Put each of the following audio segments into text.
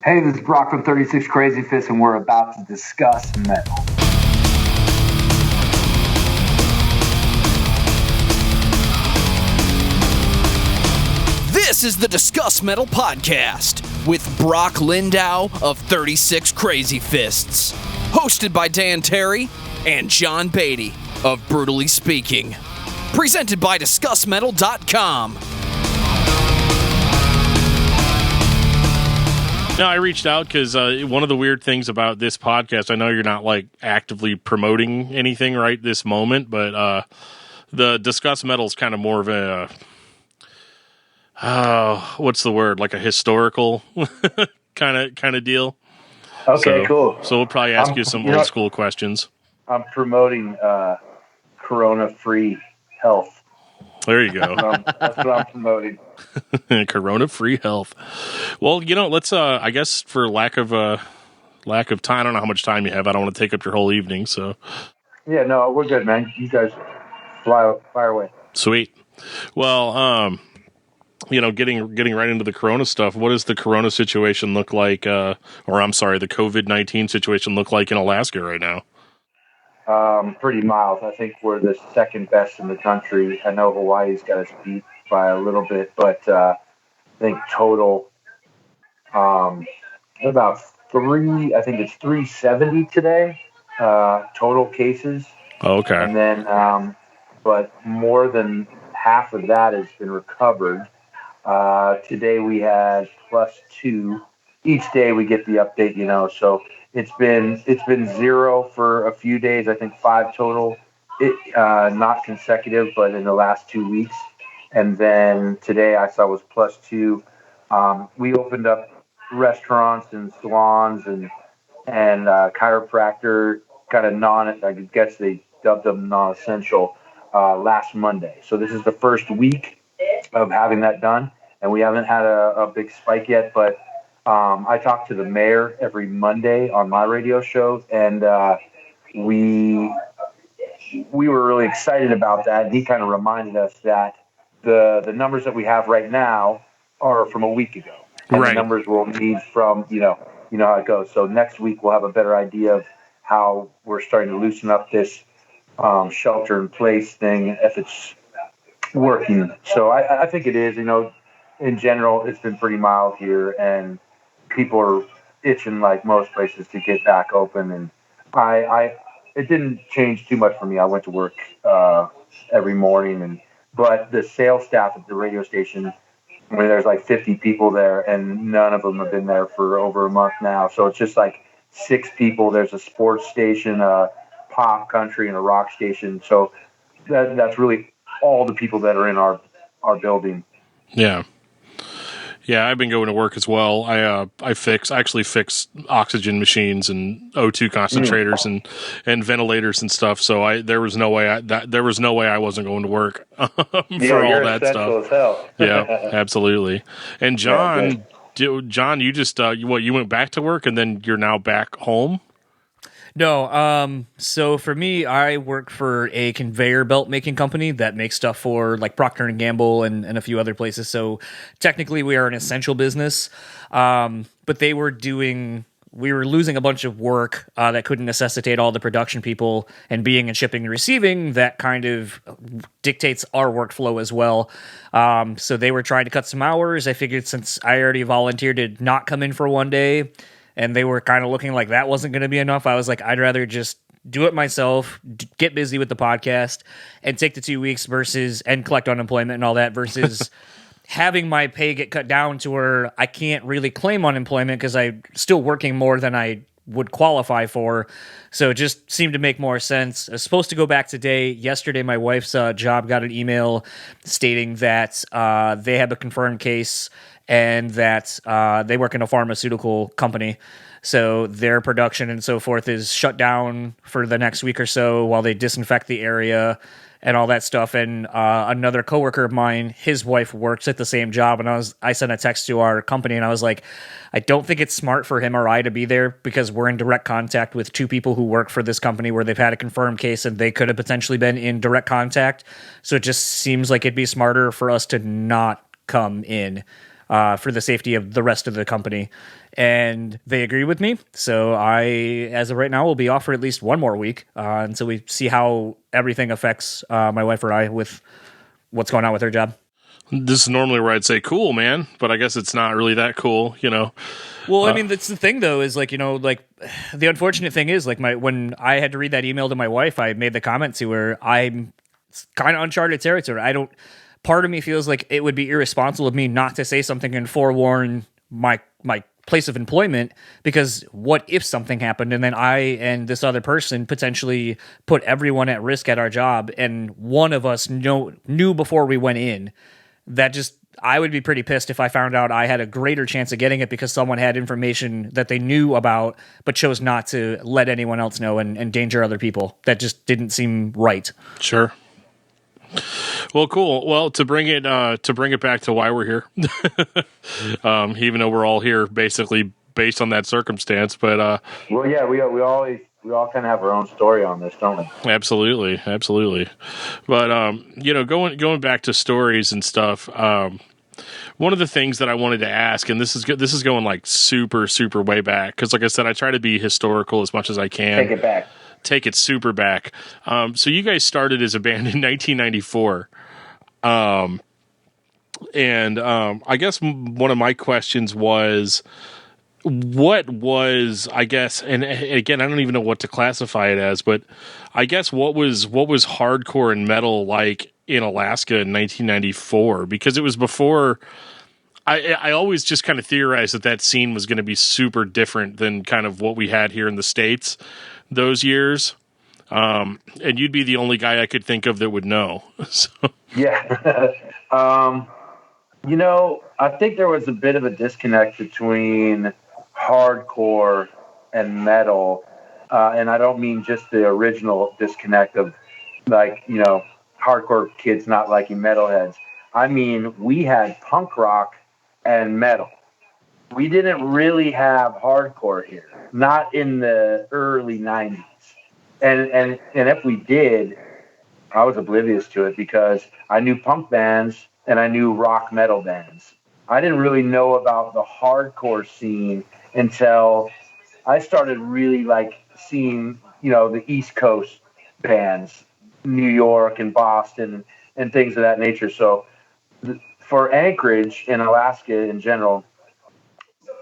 Hey, this is Brock from 36 Crazyfists, and we're about to discuss metal. This is the Discuss Metal podcast with Brock Lindow of 36 Crazyfists, hosted by Dan Terry and John Beatty of Brutally Speaking, presented by discussmetal.com. No, I reached out because one of the weird things about this podcast, I know you're not like actively promoting anything right this moment, but the Discuss Metal is kind of more of a, what's the word? Like a historical kind of deal. Okay, cool. So we'll probably ask you some old school questions. I'm promoting Corona-free health. There you go. That's what I'm promoting. Corona-free health. Well, let's. I guess for lack of time, I don't know how much time you have. I don't want to take up your whole evening. So. Yeah, no, we're good, man. You guys fire away. Sweet. Well, getting right into the Corona stuff. What does the Corona situation look like? The COVID-19 situation look like in Alaska right now? Pretty mild. I think we're the second best in the country. I know Hawaii's got us beat by a little bit, but I think total about I think it's 370 today, total cases. Okay. And then, but more than half of that has been recovered. Today we had +2. Each day we get the update, so it's been 0 for a few days. I think 5 total, not consecutive, but in the last 2 weeks. And then today I saw was +2. We opened up restaurants and salons and chiropractor, kind of I guess they dubbed them non-essential, last Monday. So this is the first week of having that done, and we haven't had a big spike yet, but I talk to the mayor every Monday on my radio show, and we were really excited about that. And he kind of reminded us that the numbers that we have right now are from a week ago, and right. The numbers we'll need from you know how it goes. So next week we'll have a better idea of how we're starting to loosen up this shelter in place thing, if it's working. So I think it is. In general, it's been pretty mild here, and people are itching, like most places, to get back open. And it didn't change too much for me. I went to work every morning, but the sales staff at the radio station, there's like 50 people there, and none of them have been there for over a month now. So it's just like 6 people. There's a sports station, a pop, country, and a rock station. So that's really all the people that are in our building. Yeah. Yeah, I've been going to work as well. I actually fix oxygen machines and O2 concentrators and ventilators and stuff. So there was no way I wasn't going to work for all that stuff. As hell. Yeah, absolutely. And John, you just you went back to work and then you're now back home? No, so for me, I work for a conveyor belt making company that makes stuff for like Procter & Gamble and a few other places. So technically we are an essential business, but we were losing a bunch of work that couldn't necessitate all the production people, and being in shipping and receiving, that kind of dictates our workflow as well. So they were trying to cut some hours. I figured since I already volunteered to not come in for one day, and they were kind of looking like that wasn't going to be enough, I was like, I'd rather just do it myself, get busy with the podcast, and take the 2 weeks and collect unemployment and all that, versus having my pay get cut down to where I can't really claim unemployment because I'm still working more than I would qualify for. So it just seemed to make more sense. I was supposed to go back today. Yesterday, my wife's job got an email stating that they have a confirmed case and that they work in a pharmaceutical company. So their production and so forth is shut down for the next week or so while they disinfect the area and all that stuff. And another coworker of mine, his wife works at the same job, and I sent a text to our company, and I was like, I don't think it's smart for him or I to be there because we're in direct contact with 2 people who work for this company where they've had a confirmed case and they could have potentially been in direct contact. So it just seems like it'd be smarter for us to not come in. for the safety of the rest of the company. And they agree with me. So I, as of right now, will be off for at least one more week until we see how everything affects my wife or I with what's going on with her job. This is normally where I'd say, cool, man, but I guess it's not really that cool, you know? Well, I mean, that's the thing, though, is like, you know, like the unfortunate thing is like when I had to read that email to my wife, I made the comment to her, I'm kind of uncharted territory. Part of me feels like it would be irresponsible of me not to say something and forewarn my place of employment, because what if something happened and then I and this other person potentially put everyone at risk at our job, and one of us knew before we went in. I would be pretty pissed if I found out I had a greater chance of getting it because someone had information that they knew about but chose not to let anyone else know and endanger other people. That just didn't seem right. Sure. Well, cool. Well, to bring it back to why we're here, even though we're all here basically based on that circumstance, but well, yeah, we all kind of have our own story on this, don't we? Absolutely. But you know, going back to stories and stuff. One of the things that I wanted to ask, and this is going like super way back, because like I said, I try to be historical as much as I can. Take it back. Take it super back. So you guys started as a band in 1994. And I guess one of my questions was, what was, I guess, and again, I don't even know what to classify it as, but I guess what was hardcore and metal like in Alaska in 1994? Because it was before. I always just kind of theorized that scene was going to be super different than kind of what we had here in the States those years. And you'd be the only guy I could think of that would know. So. Yeah. You know, I think there was a bit of a disconnect between hardcore and metal. And I don't mean just the original disconnect of, like, you know, hardcore kids not liking metalheads. I mean, we had punk rock and metal. We didn't really have hardcore here, not in the early 90s. And if we did, I was oblivious to it because I knew punk bands and I knew rock metal bands. I didn't really know about the hardcore scene until I started really like seeing, you know, the East Coast bands, New York and Boston and things of that nature. So for Anchorage and Alaska in general,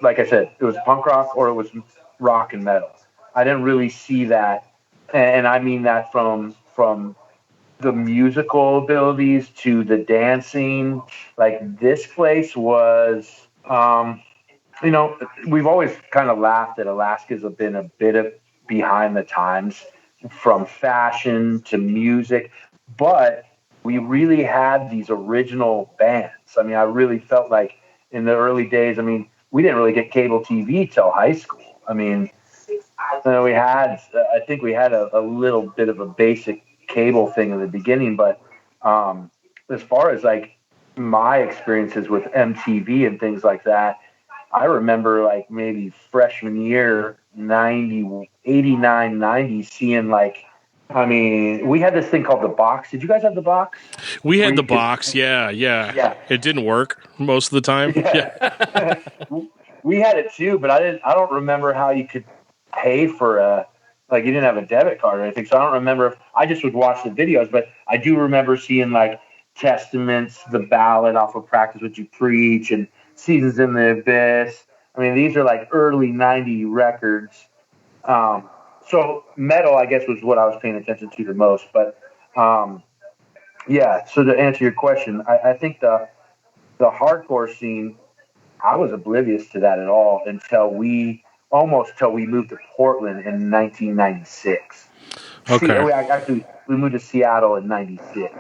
like I said, it was punk rock or it was rock and metal. I didn't really see that. And I mean that from the musical abilities to the dancing. Like, this place was, you know, we've always kind of laughed that Alaska's been a bit of behind the times from fashion to music, but we really had these original bands. I mean, I really felt like in the early days, I mean, we didn't really get cable TV till high school. I mean, I think we had a little bit of a basic cable thing in the beginning, but as far as like my experiences with MTV and things like that, I remember like maybe freshman year, 89, 90, seeing like, I mean, we had this thing called the box. Did you guys have the box? We had the box. Yeah. It didn't work most of the time. Yeah. We had it too, but I don't remember how you could pay for like, you didn't have a debit card or anything. So I don't remember. I just would watch the videos, but I do remember seeing like Testaments, The Ballad off of Practice What You Preach, and Seasons in the Abyss. I mean, these are like early 90 records. So metal, I guess, was what I was paying attention to the most. But yeah, so to answer your question, I think the hardcore scene, I was oblivious to that at all until we moved to Portland in 1996. Okay. We moved to Seattle in 96.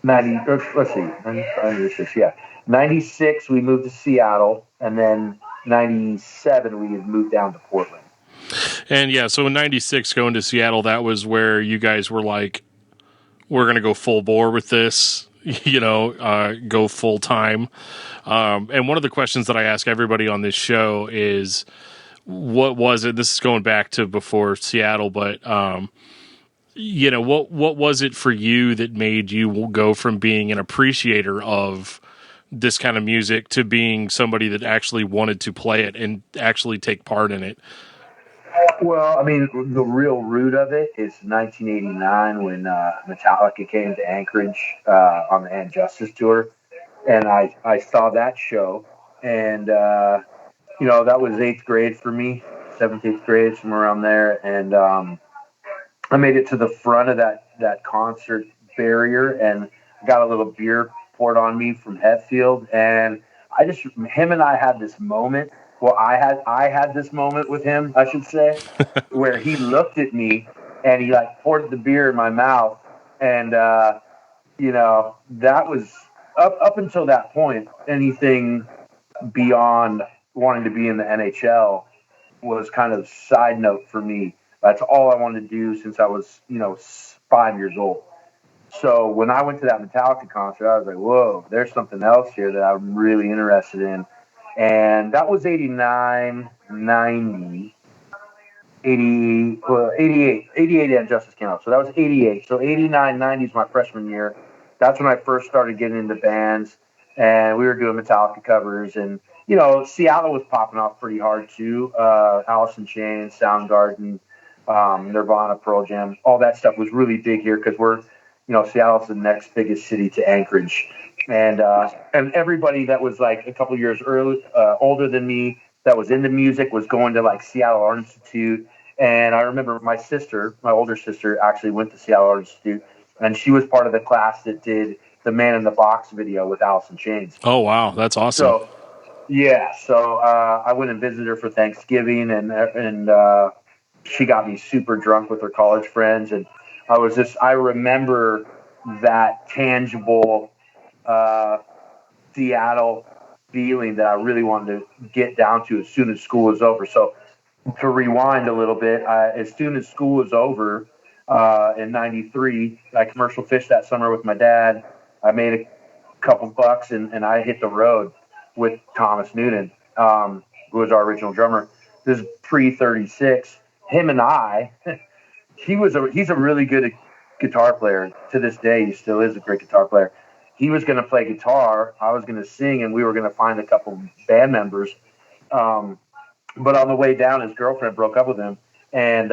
96, yeah. 96, we moved to Seattle, and then 97, we had moved down to Portland. And yeah, so in 96, going to Seattle, that was where you guys were like, we're going to go full bore with this, you know, go full time. And one of the questions that I ask everybody on this show is, what was it? This is going back to before Seattle, but, you know, what was it for you that made you go from being an appreciator of this kind of music to being somebody that actually wanted to play it and actually take part in it? Well, I mean, the real root of it is 1989 when Metallica came to Anchorage on the And Justice tour, and I saw that show, and that was eighth grade for me, seventh, eighth grade, somewhere around there, and I made it to the front of that concert barrier and got a little beer poured on me from Hetfield, and him and I had this moment. Well, I had this moment with him, I should say, where he looked at me and he like poured the beer in my mouth, and that was up until that point. Anything beyond wanting to be in the NHL was kind of side note for me. That's all I wanted to do since I was, 5 years old. So when I went to that Metallica concert, I was like, whoa, there's something else here that I'm really interested in. And that was 89, 90, 88 and Justice came out. So that was 88. So 89, 90 is my freshman year. That's when I first started getting into bands, and we were doing Metallica covers. And, Seattle was popping off pretty hard too. Alice in Chains, Soundgarden, Nirvana, Pearl Jam, all that stuff was really big here because Seattle's the next biggest city to Anchorage. And everybody that was like a couple years older than me that was into music was going to like Seattle Art Institute. And I remember my older sister, actually went to Seattle Art Institute, and she was part of the class that did the Man in the Box video with Alice in Chains. Oh, wow. That's awesome. So, yeah. So I went and visited her for Thanksgiving, and she got me super drunk with her college friends. And I remember that tangible Seattle feeling that I really wanted to get down to as soon as school was over. So to rewind a little bit, as soon as school was over in 93, I commercial fished that summer with my dad. I made a couple bucks, and I hit the road with Thomas Noonan, who was our original drummer. This is pre-36. Him and I, he's a really good guitar player. To this day, he still is a great guitar player. He was going to play guitar, I was going to sing, and we were going to find a couple band members. But on the way down, his girlfriend broke up with him. And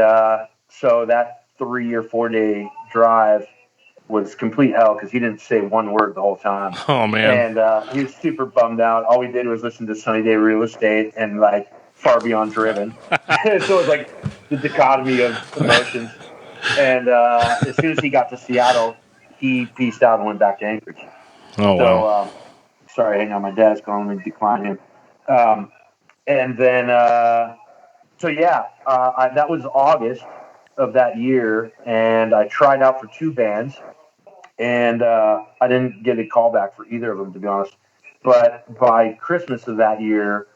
so that 3 or 4 day drive was complete hell because he didn't say one word the whole time. Oh, man. And he was super bummed out. All we did was listen to Sunny Day Real Estate and like Far Beyond Driven. So it was like the dichotomy of emotions. And as soon as he got to Seattle, he peaced out and went back to Anchorage. Oh, wow. Sorry, hang on, my dad's calling me, decline him. And then, that was August of that year, and I tried out for two bands, and I didn't get a call back for either of them, to be honest. But by Christmas of that year,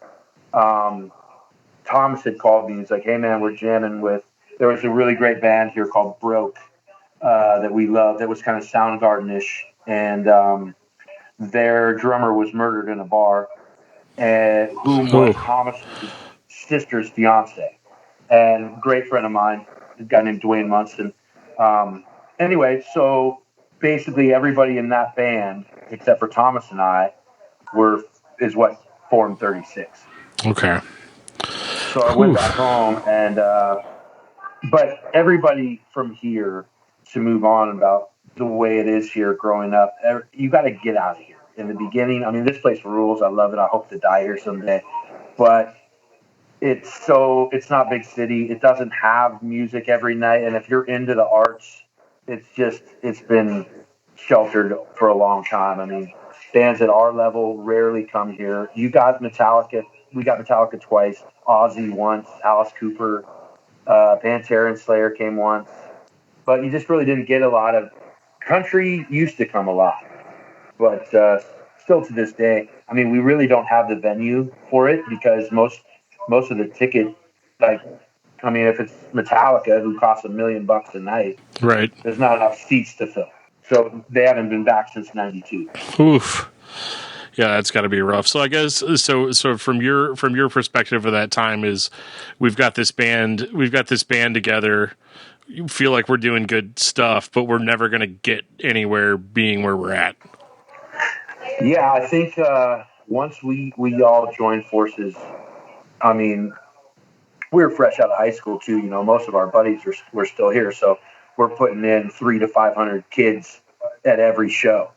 Thomas had called me. He's like, hey, man, we're jamming with – there was a really great band here called Broke that we loved. That was kind of Soundgarden-ish, and their drummer was murdered in a bar, and whom was Thomas's sister's fiance, and great friend of mine, a guy named Dwayne Munston. Anyway, so basically everybody in that band, except for Thomas and I, is what formed 36. Okay. So I went back home, and but everybody from here, to move on about the way it is here growing up, you got to get out of here. In the beginning, I mean, this place rules. I love it. I hope to die here someday. But it's not big city. It doesn't have music every night. And if you're into the arts, it's been sheltered for a long time. I mean, bands at our level rarely come here. You got Metallica. We got Metallica twice. Ozzy once. Alice Cooper. Pantera and Slayer came once. But you just really didn't get a lot of country. Used to come a lot. But still to this day, I mean, we really don't have the venue for it because most of the ticket, if it's Metallica, who costs $1 million a night, right? There's not enough seats to fill. So they haven't been back since '92. Oof. Yeah, that's got to be rough. So I guess so from your perspective of that time is we've got this band together. You feel like we're doing good stuff, but we're never going to get anywhere being where we're at. Yeah, I think once we all joined forces, I mean, we were fresh out of high school too. You know, most of our buddies were still here, so we're putting in 300 to 500 kids at every show.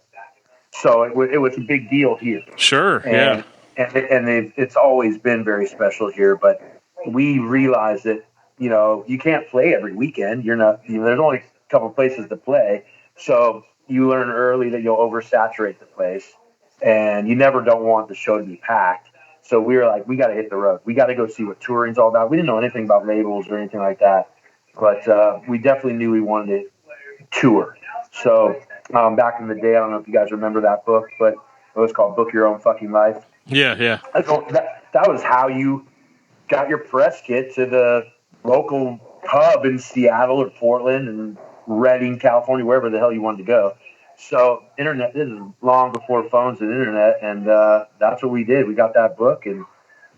So it was a big deal here, Sure, yeah. and it's always been very special here. But we realized that you can't play every weekend. You're not. There's only a couple places to play, so you learn early that you'll oversaturate the place, and you never don't want the show to be packed. So we were like, we got to hit the road. We got to go see what touring's all about. We didn't know anything about labels or anything like that, but we definitely knew we wanted to tour. So back in the day, I don't know if you guys remember that book, but it was called Book Your Own Fucking Life. Yeah, yeah. That was how you got your press kit to the local pub in Seattle or Portland and Redding, California, wherever the hell you wanted to go. So internet, this is long before phones and internet, and that's what we did. We got that book, and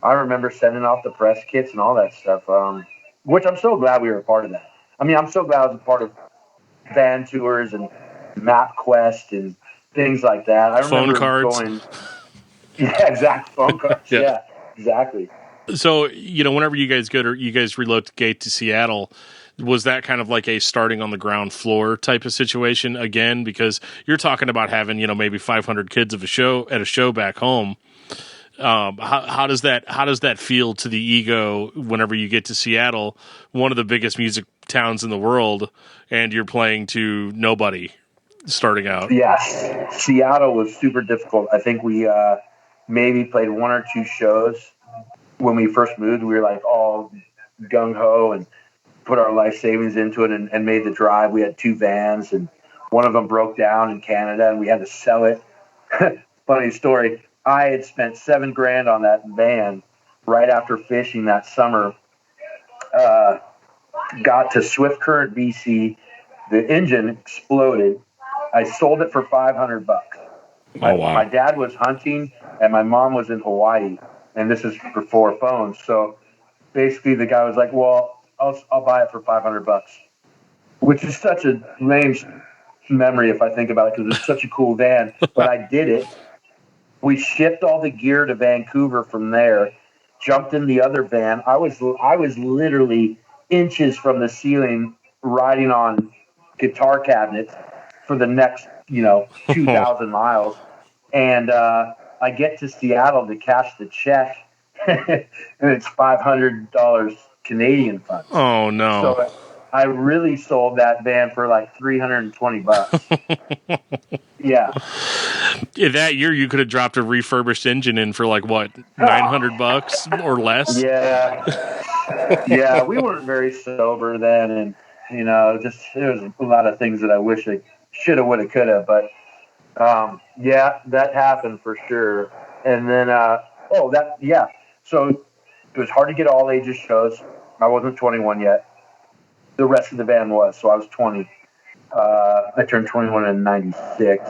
I remember sending off the press kits and all that stuff, which I'm so glad we were a part of that. I mean, I'm so glad I was a part of van tours and MapQuest and things like that. I Phone remember cards. going, yeah, exactly, phone cards, yeah, exactly. So, whenever you guys relocate to Seattle, was that kind of like a starting on the ground floor type of situation again? Because you're talking about having, maybe 500 kids at a show back home. How does that feel to the ego whenever you get to Seattle, one of the biggest music towns in the world, and you're playing to nobody starting out? Yes, Seattle was super difficult. I think we maybe played one or two shows when we first moved. We were like all gung ho and put our life savings into it and made the drive. We had two vans, and one of them broke down in Canada, and we had to sell it. Funny story. I had spent $7,000 on that van right after fishing that summer. Got to Swift Current, BC. The engine exploded. I sold it for $500. Oh, wow. My dad was hunting, and my mom was in Hawaii, and this is before phones. So basically, the guy was like, "Well, I'll buy it for $500," which is such a lame memory if I think about it, because it's such a cool van. But I did it. We shipped all the gear to Vancouver from there. Jumped in the other van. I was literally inches from the ceiling, riding on guitar cabinets for the next 2,000 miles. And I get to Seattle to cash the check, and it's $500 Canadian funds. Oh no! So I really sold that van for like $320. Yeah. That year, you could have dropped a refurbished engine in for like what, $900 or less. Yeah. We weren't very sober then, and just there was a lot of things that I wish I should have, would have, could have, but. Yeah, that happened for sure. And then, so it was hard to get all ages shows. I wasn't 21 yet. The rest of the band was, so I was 20. I turned 21 in 96,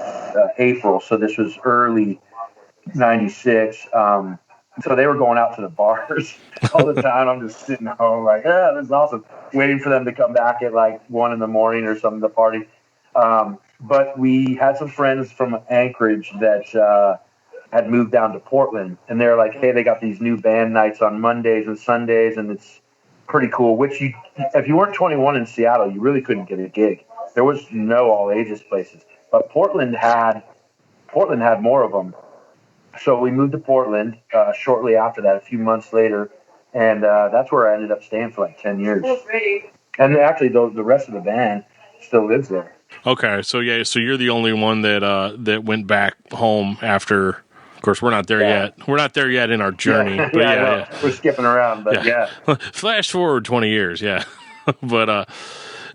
April. So this was early 96. So they were going out to the bars all the time. I'm just sitting home like, this is awesome. Waiting for them to come back at like 1 a.m. or something to party. But we had some friends from Anchorage that had moved down to Portland, and they're like, hey, they got these new band nights on Mondays and Sundays, and it's pretty cool. If you weren't 21 in Seattle, you really couldn't get a gig. There was no all ages places, but Portland had more of them. So we moved to Portland shortly after that, a few months later, and that's where I ended up staying for like 10 years. And actually, the rest of the band still lives there. Okay, so you're the only one that went back home after. Of course, we're not there yet. We're not there yet in our journey. Yeah, but we're skipping around, but yeah. Flash forward 20 years, yeah. But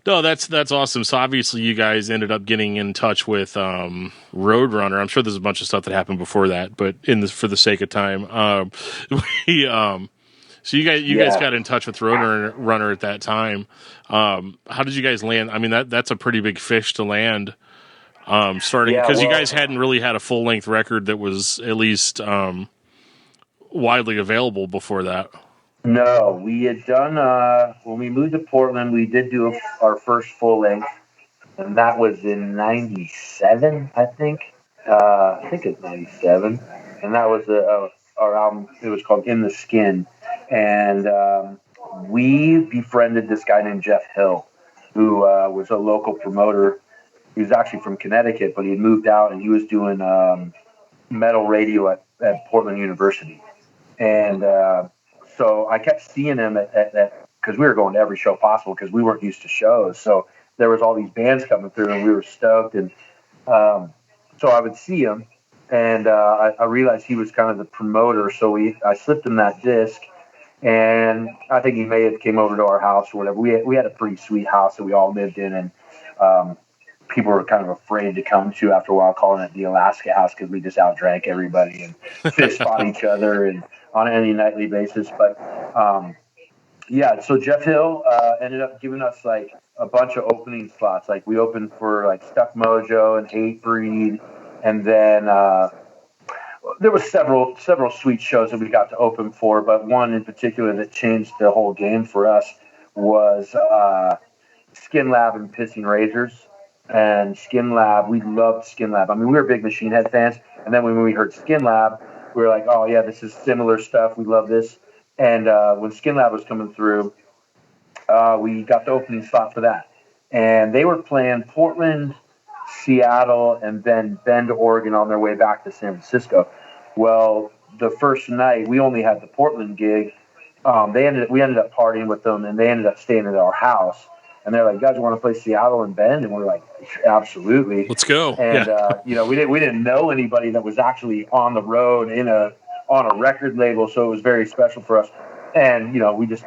no, that's awesome. So obviously, you guys ended up getting in touch with Roadrunner. I'm sure there's a bunch of stuff that happened before that, but for the sake of time, So you guys got in touch with Roadrunner at that time. How did you guys land? I mean, that's a pretty big fish to land. Starting because you guys hadn't really had a full length record that was at least widely available before that. No, we had done when we moved to Portland. We did do our first full length, and that was in '97, I think. I think it's 97, and that was our album. It was called In the Skin, and we befriended this guy named Jeff Hill, who was a local promoter. He was actually from Connecticut, but he had moved out, and he was doing metal radio at Portland University. And so I kept seeing him at because we were going to every show possible because we weren't used to shows. So there was all these bands coming through, and we were stoked. And so I would see him, and I realized he was kind of the promoter. So I slipped him that disc, and I think he may have came over to our house or whatever. We had a pretty sweet house that we all lived in, and people were kind of afraid to come to after a while, calling it the Alaska House because we just outdrank everybody and fist fought each other and on any nightly basis. But yeah, so Jeff Hill ended up giving us like a bunch of opening slots. Like we opened for like Stuck Mojo and Hatebreed, and then there was several sweet shows that we got to open for. But one in particular that changed the whole game for us was Skin Lab and Pissing Razors. And Skin Lab, we loved Skin Lab. I mean, we were big Machine Head fans, and then when we heard Skin Lab, we were like, oh yeah, this is similar stuff. We love this. And when Skin Lab was coming through, we got the opening slot for that. And they were playing Portland, Seattle, and then Bend, Oregon on their way back to San Francisco. Well, the first night, we only had the Portland gig. We ended up partying with them, and they ended up staying at our house. And they're like, "You guys want to play Seattle and Bend?" And we're like, "Absolutely, let's go!" And we didn't know anybody that was actually on the road on a record label, so it was very special for us. And we just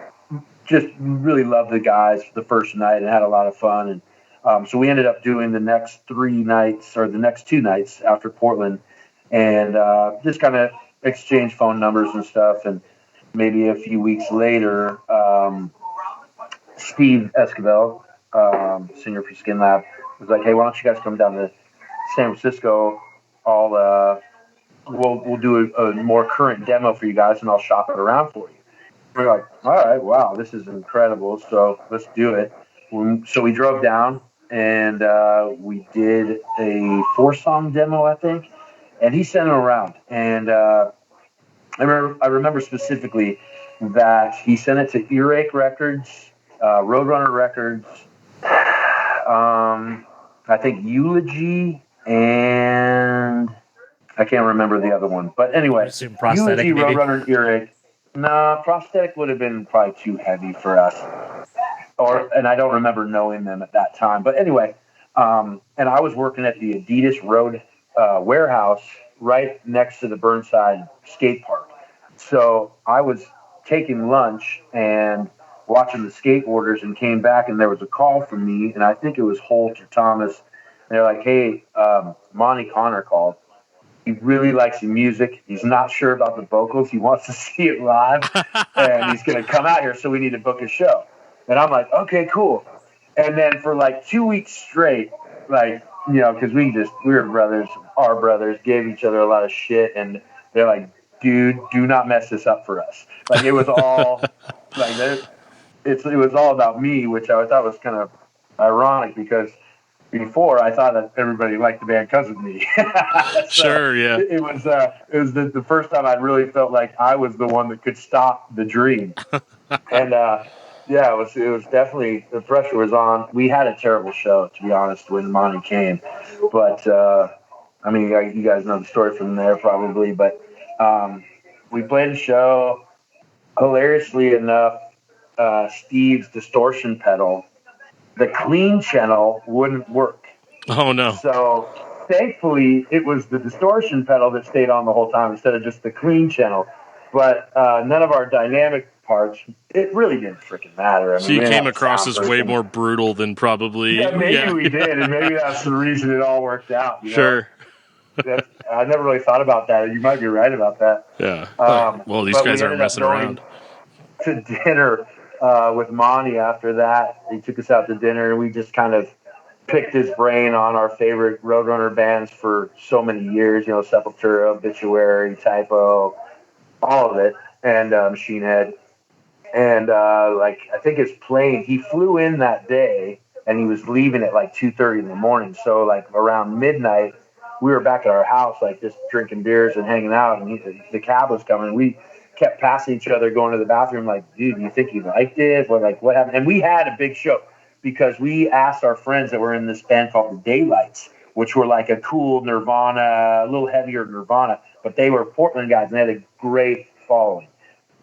really loved the guys the first night and had a lot of fun. And so we ended up doing the next 3 nights or the next 2 nights after Portland, and just kind of exchanged phone numbers and stuff. And maybe a few weeks later. Steve Esquivel, senior for Skin Lab, was like, "Hey, why don't you guys come down to San Francisco? We'll do a more current demo for you guys, and I'll shop it around for you." We're like, "All right, wow, this is incredible. So let's do it." So we drove down, and we did a 4-song demo, I think, and he sent it around. And I remember specifically that he sent it to Earache Records. Roadrunner Records, I think Eulogy, and I can't remember the other one. But anyway, Prosthetic, Eulogy, maybe? Roadrunner, Earache. Nah, Prosthetic would have been probably too heavy for us. And I don't remember knowing them at that time. But anyway, and I was working at the Adidas Road warehouse right next to the Burnside skate park. So I was taking lunch and watching the skateboarders and came back, and there was a call from me, and I think it was Holt or Thomas. They're like, "Hey, Monty Connor called. He really likes the music. He's not sure about the vocals. He wants to see it live, and he's going to come out here, so we need to book a show." And I'm like, "Okay, cool." And then for like 2 weeks straight, like, because we were brothers, our brothers gave each other a lot of shit, and they're like, "Dude, do not mess this up for us." Like, it was all like it was all about me, which I thought was kind of ironic because before I thought that everybody liked the band because of me. So sure, yeah. It was the first time I really felt like I was the one that could stop the dream. And yeah, it was definitely, the pressure was on. We had a terrible show, to be honest, when Monty came. But I mean, you guys know the story from there probably. But we played a show. Hilariously enough, Steve's distortion pedal, the clean channel wouldn't work. Oh no. So thankfully it was the distortion pedal that stayed on the whole time instead of just the clean channel. But none of our dynamic parts, it really didn't freaking matter. I mean, so you came across as way more brutal than probably. Yeah, maybe we did, and maybe that's the reason it all worked out. Sure. I never really thought about that. You might be right about that. Yeah. Well, these guys aren't messing around. To dinner with Monty after that. He took us out to dinner, and we just kind of picked his brain on our favorite Roadrunner bands for so many years. Sepultura, Obituary, Typo, all of it, and Machine Head. And I think his plane, he flew in that day, and he was leaving at like 2:30 in the morning. So like around midnight, we were back at our house, like just drinking beers and hanging out, and the cab was coming. We kept passing each other, going to the bathroom, like, dude, do you think you liked it? Or like, what happened? And we had a big show because we asked our friends that were in this band called the Daylights, which were like a cool Nirvana, a little heavier Nirvana, but they were Portland guys and they had a great following.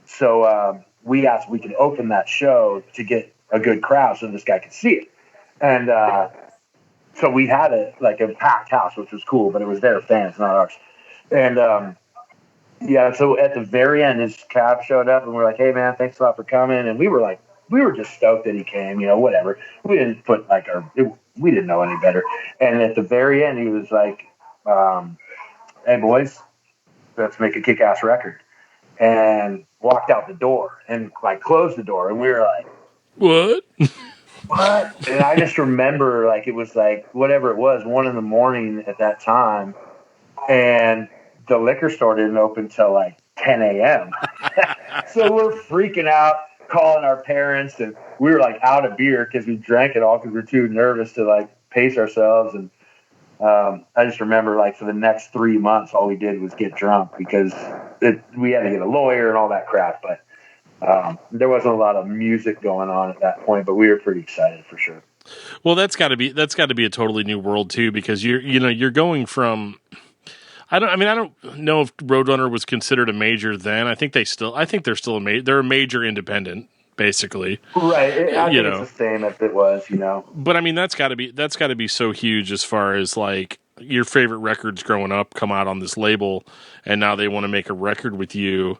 So we asked if we could open that show to get a good crowd so this guy could see it. And so we had a packed house, which was cool, but it was their fans, not ours. And so at the very end, his cab showed up, and we're like, "Hey, man, thanks a lot for coming." And we were just stoked that he came, whatever. We didn't put we didn't know any better. And at the very end, he was like, "Hey, boys, let's make a kick-ass record," and walked out the door and closed the door, and we were like, "What?" What? And I just remember it was whatever it was, 1 a.m. at that time, and the liquor store didn't open till 10 a.m. So we're freaking out, calling our parents, and we were out of beer because we drank it all because we were too nervous to pace ourselves. And I just remember for the next 3 months, all we did was get drunk because we had to get a lawyer and all that crap. But there wasn't a lot of music going on at that point, but we were pretty excited for sure. Well, that's got to be a totally new world too, because you're going from. I don't know if Roadrunner was considered a major then. I think they're still they're a major independent, basically. Right. I think it's the same as it was, But I mean, that's got to be so huge as far as your favorite records growing up come out on this label, and now they want to make a record with you.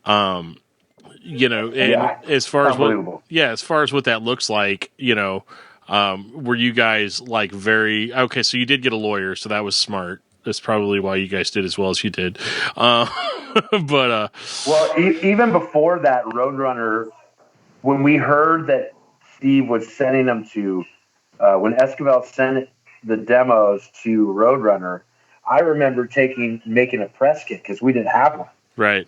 As far as what that looks like, were you guys very okay? So you did get a lawyer, so that was smart. That's probably why you guys did as well as you did. But even before that, Roadrunner, when we heard that Steve was sending them to, when Esquivel sent the demos to Roadrunner, I remember making a press kit because we didn't have one, right?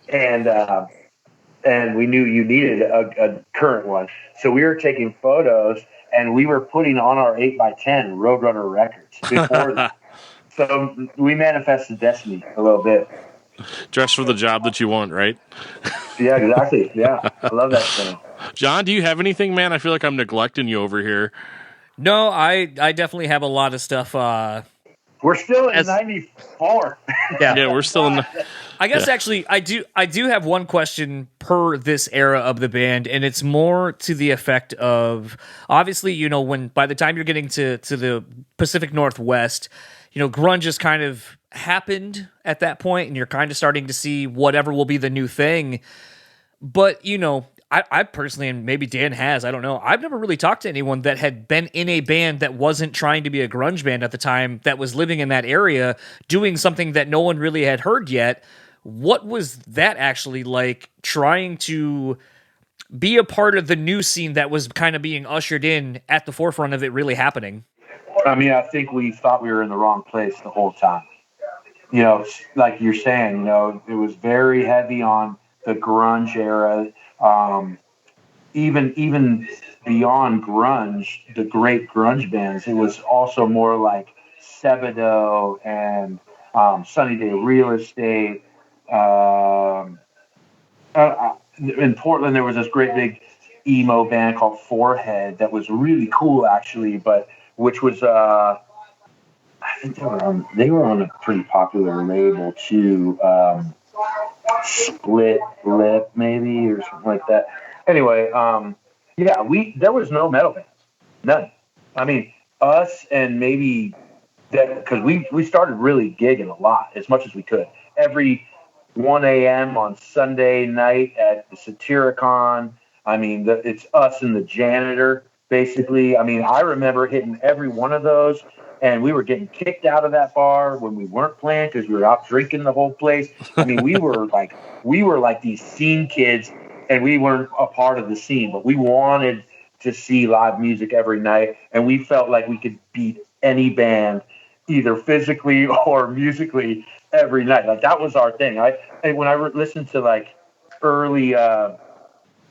And we knew you needed a current one. So we were taking photos, and we were putting on our 8x10 Roadrunner records before that. So we manifested destiny a little bit. Dress for the job that you want, right? Yeah, exactly. Yeah, I love that thing. John, do you have anything, man? I feel like I'm neglecting you over here. No, I definitely have a lot of stuff. We're still in 94. Yeah, we're still in. I guess actually, I do have one question per this era of the band, and it's more to the effect of obviously, when by the time you're getting to the Pacific Northwest, grunge has kind of happened at that point, and you're kind of starting to see whatever will be the new thing. But I personally, and maybe Dan has, I don't know, I've never really talked to anyone that had been in a band that wasn't trying to be a grunge band at the time, that was living in that area, doing something that no one really had heard yet. What was that actually like, trying to be a part of the new scene that was kind of being ushered in at the forefront of it really happening? I mean, I think we thought we were in the wrong place the whole time. Like you're saying, it was very heavy on the grunge era. Even beyond grunge, the great grunge bands, it was also more like Sebadoh and Sunny Day Real Estate. In Portland, there was this great big emo band called Forehead that was really cool, actually, but which was I think they were on a pretty popular label too, Split Lip maybe or something like that. Anyway, there was no metal bands, none. I mean, us and maybe that, because we started really gigging a lot, as much as we could. Every 1 a.m. on Sunday night at the Satyricon. I mean, it's us and the Janitor, basically. I mean, I remember hitting every one of those, and we were getting kicked out of that bar when we weren't playing because we were out drinking the whole place. I mean, we were like these scene kids, and we weren't a part of the scene, but we wanted to see live music every night, and we felt like we could beat any band, either physically or musically, every night. Like, that was our thing. When I listen to early,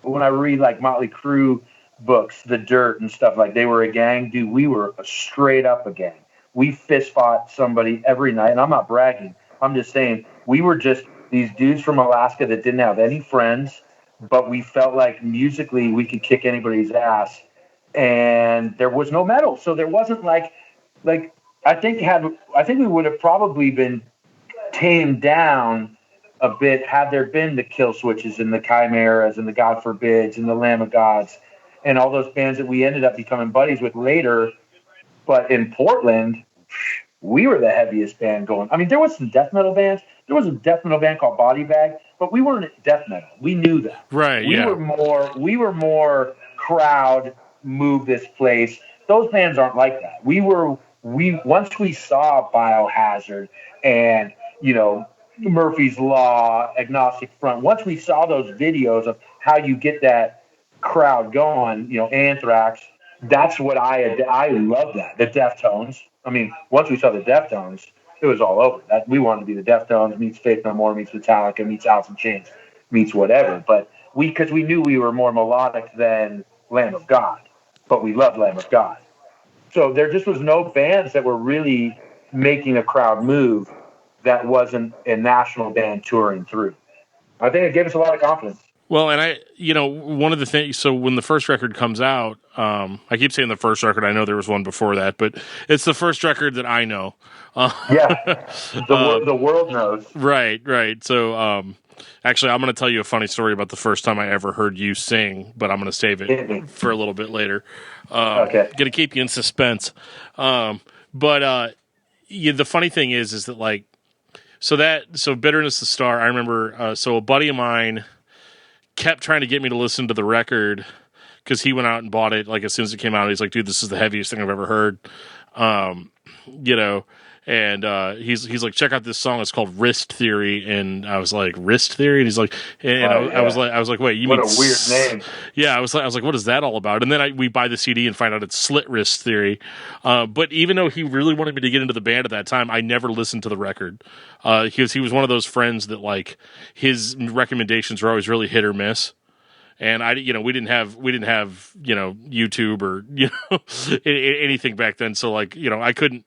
when I read Motley Crue books, The Dirt and stuff, they were a gang, dude. We were straight up a gang. we fist fought somebody every night. And I'm not bragging. I'm just saying we were just these dudes from Alaska that didn't have any friends, but we felt like musically we could kick anybody's ass. And there was no metal. So there wasn't like I think we would have probably been tamed down a bit had there been the Kill Switches and the Chimeras and the God Forbids and the Lamb of Gods and all those bands that we ended up becoming buddies with later. But in Portland, we were the heaviest band going. I mean, there was some death metal bands. There was a death metal band called Body Bag, but we weren't death metal. We knew that. Right. We were more crowd move this place. Those bands aren't like that. We once we saw Biohazard and Murphy's Law, Agnostic Front. Once we saw those videos of how you get that crowd going, Anthrax. That's what I love that the Deftones. I mean, once we saw the Deftones, it was all over. That we wanted to be the Deftones meets Faith No More meets Metallica meets Alice in Chains meets whatever. But because we knew we were more melodic than Lamb of God, but we loved Lamb of God. So there just was no bands that were really making a crowd move that wasn't a national band touring through. I think it gave us a lot of confidence. Well, and one of the things, so when the first record comes out, I keep saying the first record, I know there was one before that, but it's the first record that I know. Yeah, the world knows. Right. So, actually, I'm going to tell you a funny story about the first time I ever heard you sing, but I'm going to save it for a little bit later. Okay. Going to keep you in suspense. The funny thing is that like, so Bitterness the Star, I remember, so a buddy of mine kept trying to get me to listen to the record because he went out and bought it like as soon as it came out. He's like, dude, this is the heaviest thing I've ever heard. And he's like, check out this song. It's called Wrist Theory. And I was like, Wrist Theory? And he's like, I was like, wait, you what mean a weird name? Yeah, I was like, what is that all about? And then we buy the CD and find out it's Slit Wrist Theory. But even though he really wanted me to get into the band at that time, I never listened to the record. He was one of those friends that like his recommendations were always really hit or miss. And we didn't have YouTube or anything back then. So like, I couldn't.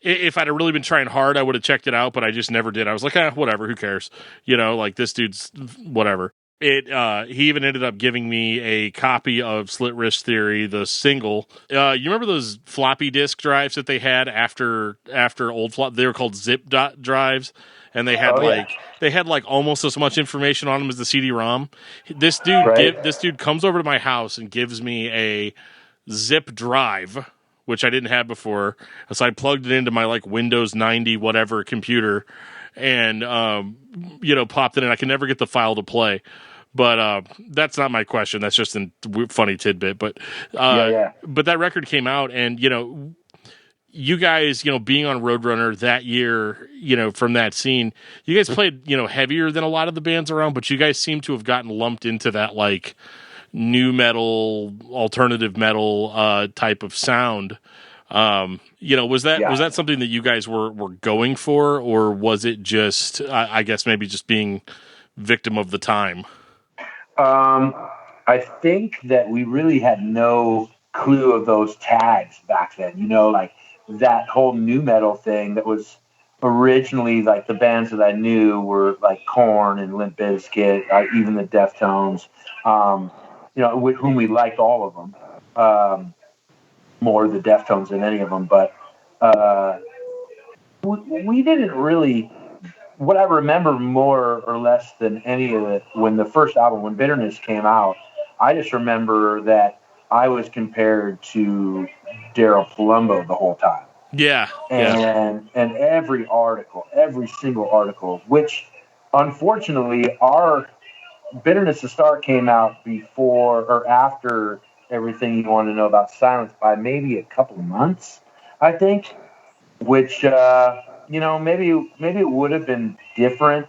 If I'd have really been trying hard, I would have checked it out, but I just never did. I was like, whatever, who cares? Like this dude's whatever. He even ended up giving me a copy of Slit Wrist Theory, the single. You remember those floppy disk drives that they had after old flop? They were called zip drives, and they had they had like almost as much information on them as the CD-ROM. This dude comes over to my house and gives me a zip drive, which I didn't have before. So I plugged it into my like Windows 90 whatever computer and, popped it in. I can never get the file to play. But that's not my question. That's just a funny tidbit. But but that record came out and, you guys, being on Roadrunner that year, from that scene, you guys played, heavier than a lot of the bands around, but you guys seem to have gotten lumped into that like new metal, alternative metal type of sound. Was that something that you guys were going for, or was it just I guess maybe just being victim of the time? I think that we really had no clue of those tags back then. Like that whole new metal thing that was originally like the bands that I knew were like Korn and Limp Bizkit, even the Deftones. With whom we liked all of them, more the Deftones than any of them. But we didn't really. What I remember more or less than any of it, when the first album, when Bitterness came out, I just remember that I was compared to Daryl Palumbo the whole time. Yeah. And every single article, which unfortunately our Bitterness to Start came out before or after Everything You Want to Know About Silence by maybe a couple months, I think, which, maybe it would have been different.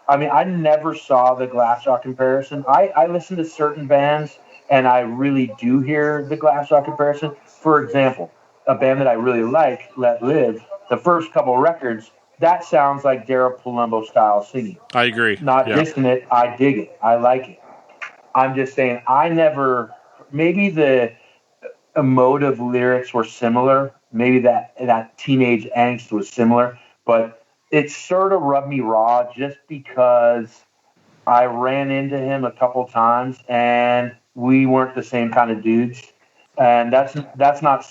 I mean, I never saw the Glassjaw comparison. I listen to certain bands, and I really do hear the Glassjaw comparison. For example, a band that I really like, Let Live, the first couple records, that sounds like Daryl Palumbo style singing. I agree. Not dissing it. I dig it. I like it. I'm just saying maybe the emotive lyrics were similar, maybe that teenage angst was similar, but it sort of rubbed me raw just because I ran into him a couple times and we weren't the same kind of dudes. And that's not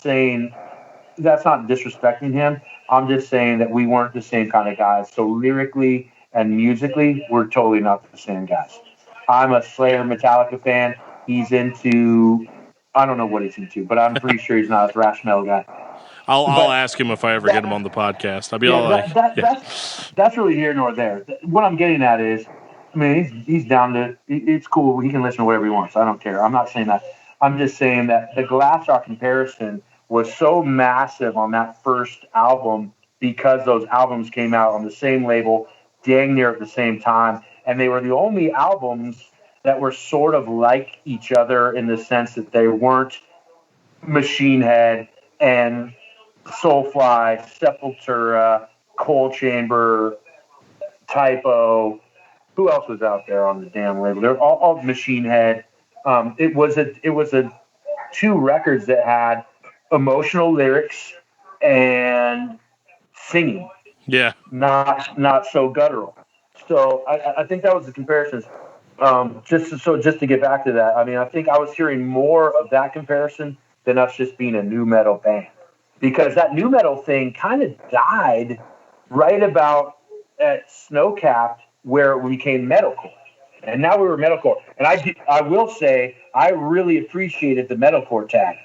disrespecting him. I'm just saying that we weren't the same kind of guys. So lyrically and musically, we're totally not the same guys. I'm a Slayer Metallica fan. He's into, I don't know what he's into, but I'm pretty sure he's not a thrash metal guy. I'll But ask him if I ever get him on the podcast. I'll be yeah, all like, yeah. that's really here nor there. What I'm getting at is, I mean, he's down to. It's cool. He can listen to whatever he wants. I don't care. I'm not saying that. I'm just saying that the Glassrock comparison was so massive on that first album because those albums came out on the same label, dang near at the same time, and they were the only albums that were sort of like each other in the sense that they weren't Machine Head and Soulfly, Sepultura, Cold Chamber, Typo. Who else was out there on the damn label? They're all Machine Head. It was a two records that had emotional lyrics and singing, Yeah. not so guttural. So I think that was the comparisons. Just to get back to that, I mean, I think I was hearing more of that comparison than us just being a new metal band, because that new metal thing kind of died right about at Snowcapped where we became metalcore, and now we were metalcore. And I will say I really appreciated the metalcore tag,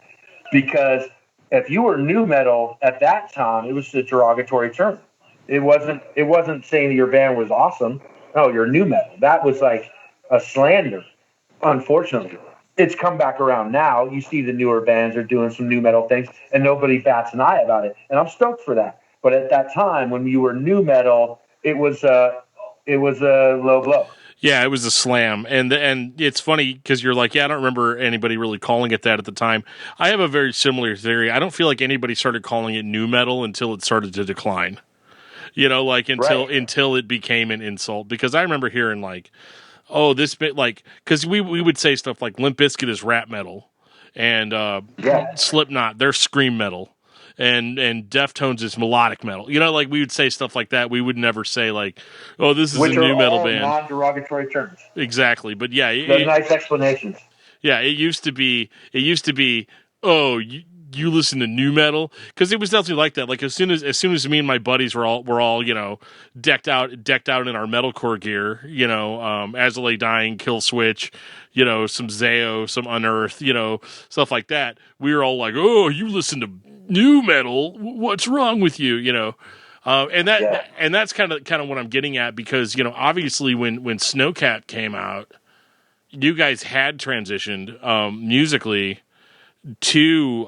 because if you were new metal at that time, it was a derogatory term. It wasn't saying that your band was awesome. No, you're new metal. That was like a slander. Unfortunately, it's come back around now. You see the newer bands are doing some new metal things, and nobody bats an eye about it. And I'm stoked for that. But at that time, when you were new metal, it was a low blow. Yeah, it was a slam, and it's funny because you're like, yeah, I don't remember anybody really calling it that at the time. I have a very similar theory. I don't feel like anybody started calling it new metal until it started to decline. Like until it became an insult. Because I remember hearing like, oh, this bit like, because we would say stuff like Limp Bizkit is rap metal, and Slipknot, they're scream metal. And Deftones is melodic metal. Like we would say stuff like that. We would never say like, "Oh, this is a new metal band." Non-derogatory terms. Exactly, but yeah, they're nice explanations. Yeah, it used to be. Oh, you listen to new metal, because it was definitely like that. Like as soon as me and my buddies were all decked out in our metalcore gear. As I Lay Dying, Kill Switch. Some Zao, some Unearth. Stuff like that. We were all like, "Oh, you listen to new metal? What's wrong with you?" And that's kind of what I'm getting at, because obviously when Snowcat came out, you guys had transitioned musically to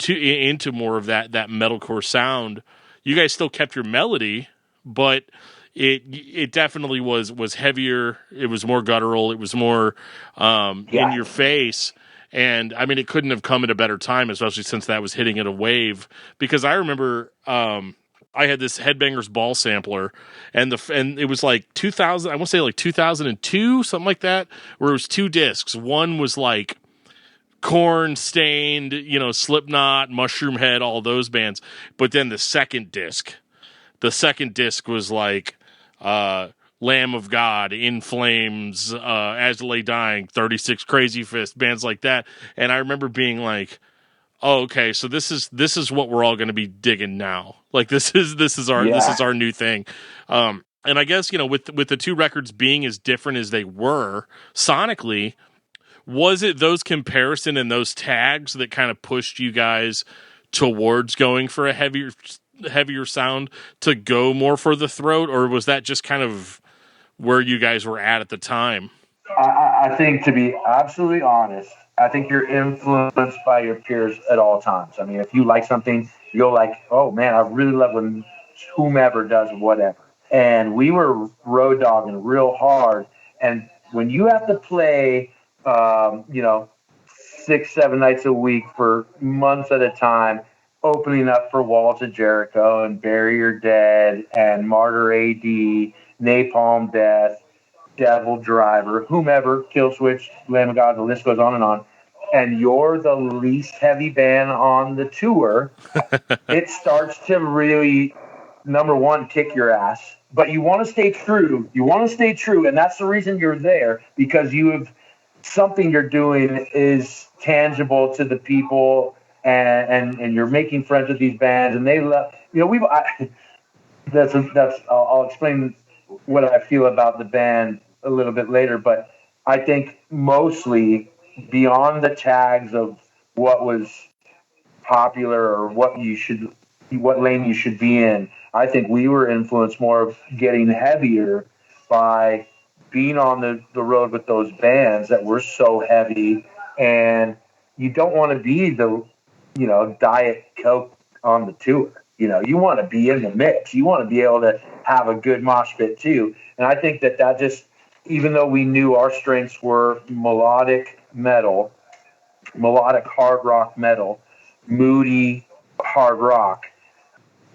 into more of that metalcore sound. You guys still kept your melody, but it definitely was heavier. It was more guttural. It was more in your face. And I mean, it couldn't have come at a better time, especially since that was hitting at a wave. Because I remember I had this Headbangers Ball sampler, and it was like 2000. I want to say like 2002, something like that, where it was two discs. One was like Korn, Stained, Slipknot, Mushroom Head, all those bands. But then the second disc was like Lamb of God, In Flames, As I Lay Dying, 36 Crazyfists, bands like that. And I remember being like, oh, okay, so this is what we're all going to be digging now. Like this is our new thing. And I guess with the two records being as different as they were sonically, was it those comparison and those tags that kind of pushed you guys towards going for a heavier sound, to go more for the throat, or was that just kind of where you guys were at the time? I think, to be absolutely honest, I think you're influenced by your peers at all times. I mean, if you like something, you'll like, oh man, I really love when whomever does whatever. And we were road dogging real hard. And when you have to play, 6-7 nights a week for months at a time, opening up for Walls of Jericho and Bury Your Dead and Martyr AD, Napalm Death, Devil Driver, whomever, Kill Switch, Lamb of God, the list goes on. and you're the least heavy band on the tour, it starts to really, number one, kick your ass. But you want to stay true. You want to stay true, and that's the reason you're there, because you have something you're doing is tangible to the people, and you're making friends with these bands, and they love. I'll explain what I feel about the band a little bit later, but I think mostly beyond the tags of what was popular or what lane you should be in, I think we were influenced more of getting heavier by being on the road with those bands that were so heavy, and you don't want to be the Diet Coke on the tour. You want to be in the mix. You want to be able to have a good mosh pit too. And I think that just, even though we knew our strengths were melodic hard rock metal, moody hard rock,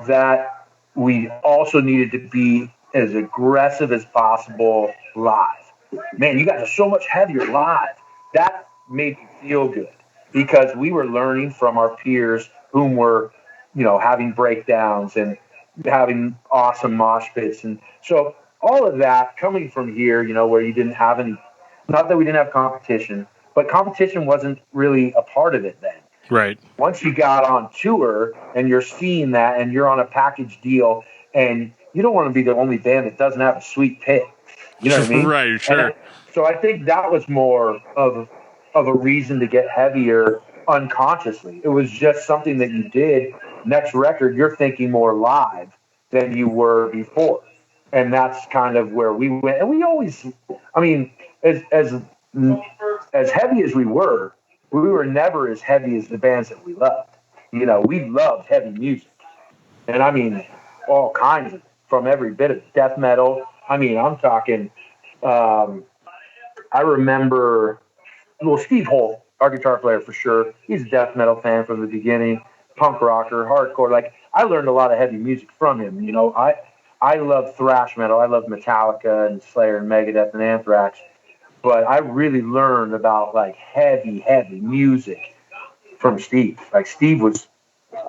that we also needed to be as aggressive as possible live. Man, you guys are so much heavier live. That made me feel good because we were learning from our peers whom were, having breakdowns and having awesome mosh pits. And so all of that coming from here, where you didn't have any, not that we didn't have competition, but competition wasn't really a part of it then. Right. Once you got on tour and you're seeing that and you're on a package deal, and you don't want to be the only band that doesn't have a sweet pit. You know what I mean? Right, sure. So I think that was more of a reason to get heavier unconsciously. It was just something that you did. Next record, you're thinking more live than you were before. And that's kind of where we went. And we always, as heavy as we were never as heavy as the bands that we loved. We loved heavy music. And all kinds of, from every bit of death metal. I'm talking, I remember, Steve Holt, our guitar player for sure. He's a death metal fan from the beginning, punk rocker, hardcore. Like, I learned a lot of heavy music from him. I love thrash metal. I love Metallica and Slayer and Megadeth and Anthrax. But I really learned about like heavy music from Steve. Like, Steve was,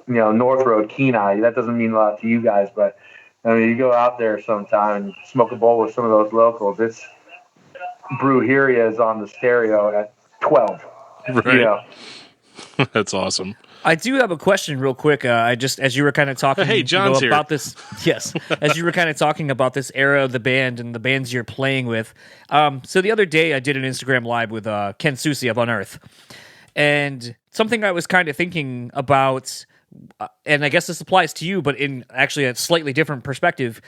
North Road, Kenai. That doesn't mean a lot to you guys, but you go out there sometime and smoke a bowl with some of those locals. It's Brujeria is on the stereo at 12. Right. That's awesome. I do have a question real quick. As you were kind of talking Hey, John's about here. this, yes, as you were kind of talking about this era of the band and the bands you're playing with. So the other day I did an Instagram live with Ken Susi of Unearth, and something I was kind of thinking about, and I guess this applies to you, but in actually a slightly different perspective.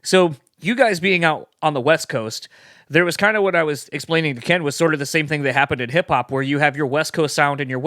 So you guys being out on the West Coast, there was kind of what I was explaining to Ken was sort of the same thing that happened in hip hop, where you have your West Coast sound and your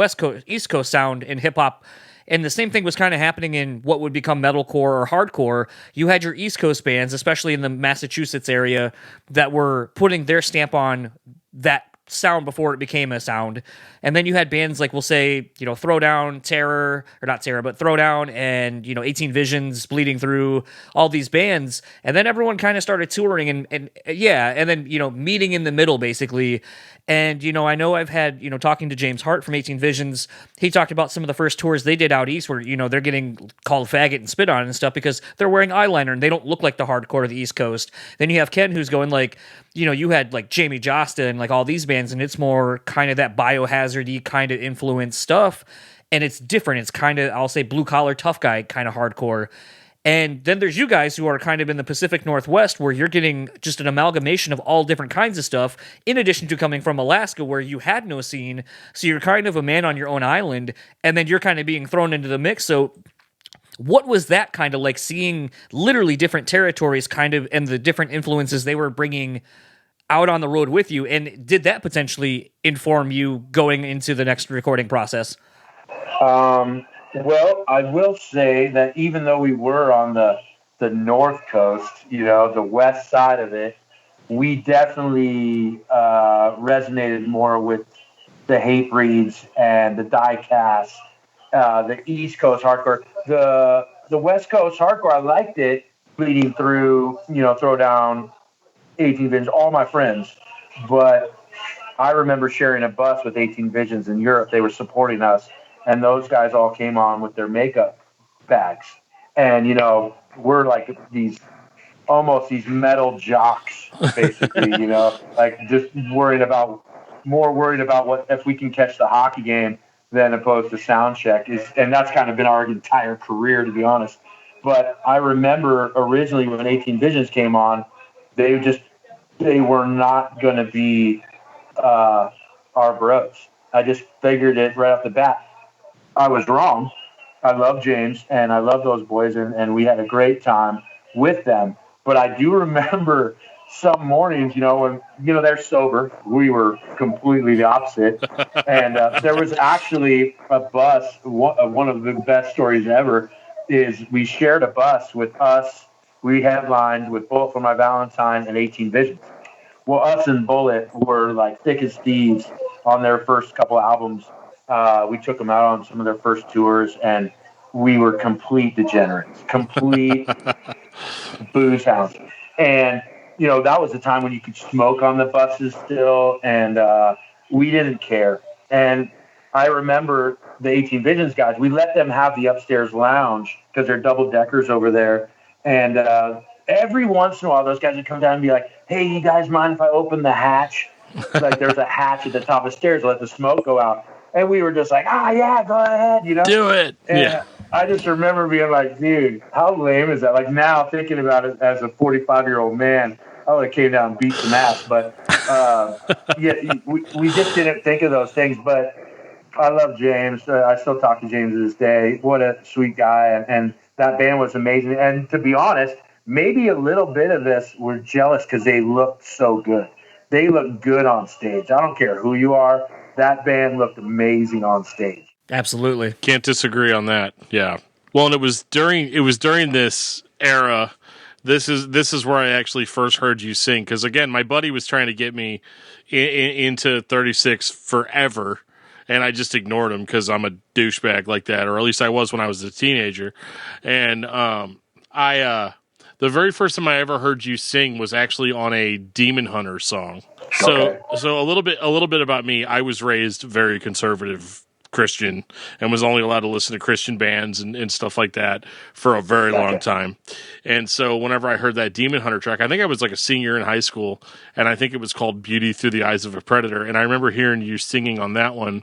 East Coast sound in hip hop. And the same thing was kind of happening in what would become metalcore or hardcore. You had your East Coast bands, especially in the Massachusetts area, that were putting their stamp on that sound before it became a sound. And then you had bands like, we'll say, Throwdown, Terror, or not Terror, but Throwdown and, 18 Visions, Bleeding Through, all these bands. And then everyone kind of started touring and then, meeting in the middle, basically. And, I know I've had, talking to James Hart from 18 Visions, he talked about some of the first tours they did out east where, they're getting called faggot and spit on and stuff because they're wearing eyeliner and they don't look like the hardcore of the East Coast. Then you have Ken who's going like, you had like Jamie Josta and like all these bands, and it's more kind of that biohazard-y kind of influence stuff. And it's different. It's kind of, I'll say, blue-collar, tough guy kind of hardcore. And then there's you guys who are kind of in the Pacific Northwest where you're getting just an amalgamation of all different kinds of stuff, in addition to coming from Alaska where you had no scene. So you're kind of a man on your own island, and then you're kind of being thrown into the mix. So what was that kind of like, seeing literally different territories kind of and the different influences they were bringing out on the road with you? And did that potentially inform you going into the next recording process? Well, I will say that even though we were on the North Coast, the west side of it, we definitely resonated more with the Hatebreeds and the Diecast, the East Coast hardcore. The West Coast hardcore, I liked it, Bleeding Through, Throwdown, 18 Vinge, all my friends. But I remember sharing a bus with 18 Visions in Europe. They were supporting us, and those guys all came on with their makeup bags. And, we're like almost these metal jocks, basically, like just more worried about what if we can catch the hockey game than opposed to sound check and that's kind of been our entire career, to be honest. But I remember originally when 18 Visions came on, they were not going to be our bros. I just figured it right off the bat. I was wrong. I love James and I love those boys, and we had a great time with them. But I do remember some mornings, when, they're sober. We were completely the opposite. And there was actually a bus. One of the best stories ever is we shared a bus with us. We headlined with Bullet for My Valentine and 18 Visions. Well, us and Bullet were like thick as thieves on their first couple albums. We took them out on some of their first tours, and we were complete degenerates, complete booze hounds. And, that was the time when you could smoke on the buses still, and we didn't care. And I remember the 18 Visions guys, we let them have the upstairs lounge because they're double deckers over there. And every once in a while, those guys would come down and be like, hey, you guys mind if I open the hatch? Like there's a hatch at the top of the stairs, let the smoke go out. And we were just like, yeah, go ahead, Do it. And yeah. I just remember being like, dude, how lame is that? Like now thinking about it as a 45-year-old man, I would have came down and beat some ass. But we just didn't think of those things. But I love James. I still talk to James to this day. What a sweet guy. And that band was amazing. And to be honest, maybe a little bit of this, we're jealous because they looked so good. They looked good on stage. I don't care who you are. That band looked amazing on stage. Absolutely. Can't disagree on that. Yeah. Well, and it was during this era. This is where I actually first heard you sing, because again, my buddy was trying to get me into 36 forever, and I just ignored him because I'm a douchebag like that, or at least I was when I was a teenager. And the very first time I ever heard you sing was actually on a Demon Hunter song. So a little bit about me. I was raised very conservative Christian and was only allowed to listen to Christian bands and stuff like that for a very long time. And so whenever I heard that Demon Hunter track, I think I was like a senior in high school, and I think it was called Beauty Through the Eyes of a Predator. And I remember hearing you singing on that one,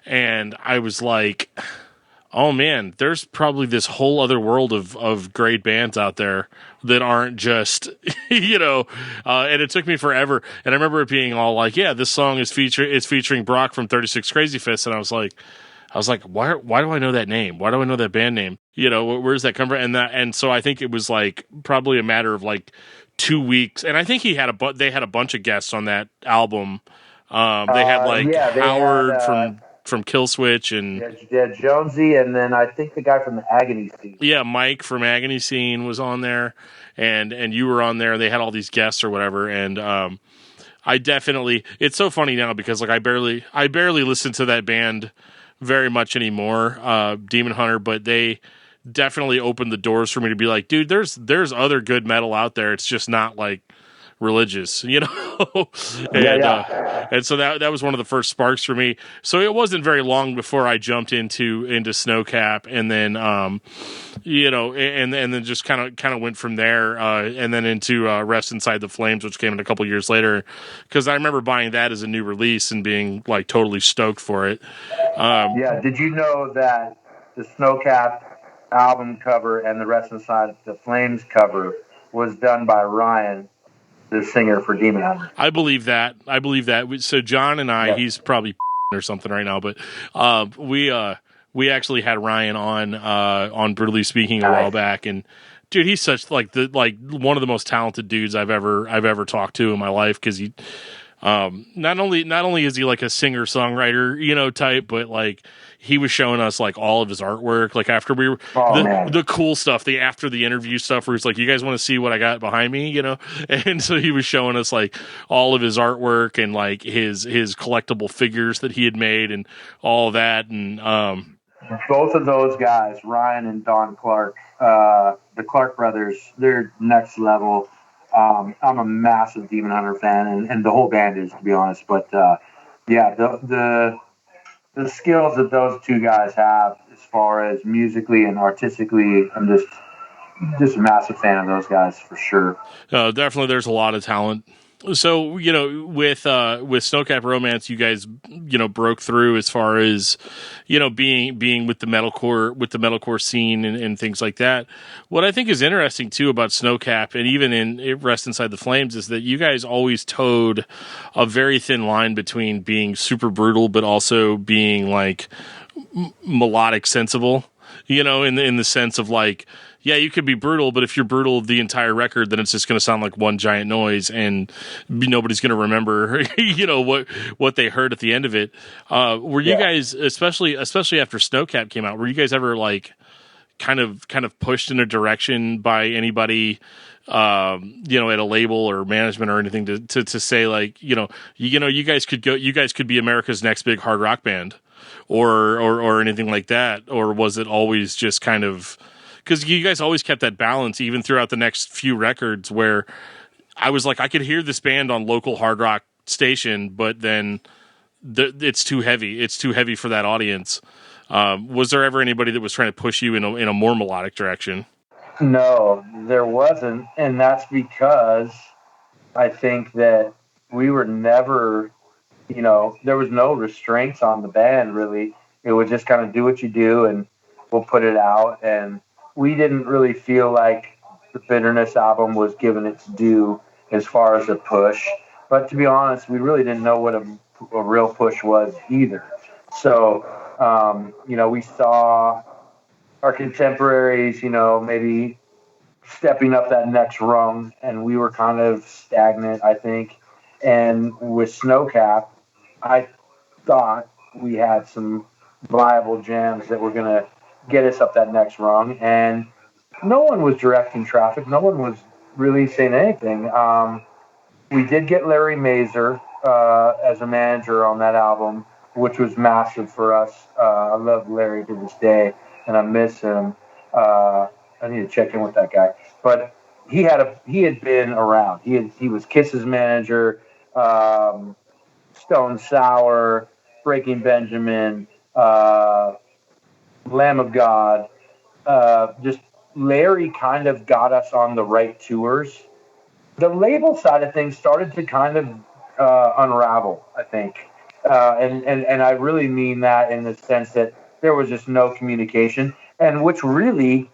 and I was like, oh man, there's probably this whole other world of great bands out there that aren't just, and it took me forever. And I remember it being all like, yeah, this song is featuring Brock from 36 Crazyfists. And I was like, why do I know that name? Why do I know that band name? Where's that come from? And so I think it was like probably a matter of like 2 weeks. And I think they had a bunch of guests on that album. They had Howard from Killswitch and Jonesy, and then I think the guy from the Agony Scene. Yeah, Mike from Agony Scene was on there, and you were on there. They had all these guests or whatever, and I definitely. It's so funny now because like I barely listen to that band very much anymore, Demon Hunter, but they definitely opened the doors for me to be like, dude, there's other good metal out there. It's just not like religious, and and so that was one of the first sparks for me. So it wasn't very long before I jumped into Snowcap, and then and then just kind of went from there, and then into Rest Inside the Flames, which came in a couple years later, because I remember buying that as a new release and being like totally stoked for it. Did you know that the Snowcap album cover and the Rest Inside the Flames cover was done by Ryan, the singer for Demon Hunter? I believe that. So John and I, he's probably or something right now, but we actually had Ryan on Brutally Speaking a while back, and dude, he's such like one of the most talented dudes I've ever talked to in my life, because he not only is he like a singer songwriter type, but like he was showing us like all of his artwork, like after we were the cool stuff, after the interview stuff where he's like, you guys want to see what I got behind me, and so he was showing us like all of his artwork and like his collectible figures that he had made and all of that. And both of those guys, Ryan and Don Clark, the Clark brothers, they're next level. I'm a massive Demon Hunter fan, and the whole band is, to be honest. But Yeah, the skills that those two guys have as far as musically and artistically, I'm just a massive fan of those guys for sure. Definitely, there's a lot of talent. So with Snowcap Romance, you guys broke through as far as being with the metalcore scene and things like that. What I think is interesting too about Snowcap and even in Rest Inside the Flames is that you guys always towed a very thin line between being super brutal but also being like melodic sensible. In the sense of like, yeah, you could be brutal, but if you're brutal the entire record, then it's just going to sound like one giant noise, and nobody's going to remember, what they heard at the end of it. Were you guys, especially after Snowcap came out, were you guys ever like kind of pushed in a direction by anybody, at a label or management or anything to say like, you guys could be America's next big hard rock band, or anything like that, or was it always just kind of, because you guys always kept that balance even throughout the next few records where I was like, I could hear this band on local hard rock station, but then it's too heavy. It's too heavy for that audience. Was there ever anybody that was trying to push you in a more melodic direction? No, there wasn't, and that's because I think that we were never, there was no restraints on the band really. It would just kind of do what you do, and we'll put it out. And we didn't really feel like the Bitterness album was given its due as far as a push. But to be honest, we really didn't know what a real push was either. So, we saw our contemporaries, maybe stepping up that next rung, and we were kind of stagnant, I think. And with Snowcap, I thought we had some viable jams that were going to get us up that next rung. And no one was directing traffic. No one was really saying anything. We did get Larry Mazer as a manager on that album, which was massive for us. I love Larry to this day, and I miss him. I need to check in with that guy. But he had been around. He was Kiss's manager, Stone Sour, Breaking Benjamin, Lamb of God. Just Larry kind of got us on the right tours. The label side of things started to kind of unravel, I think. And I really mean that in the sense that there was just no communication, and which really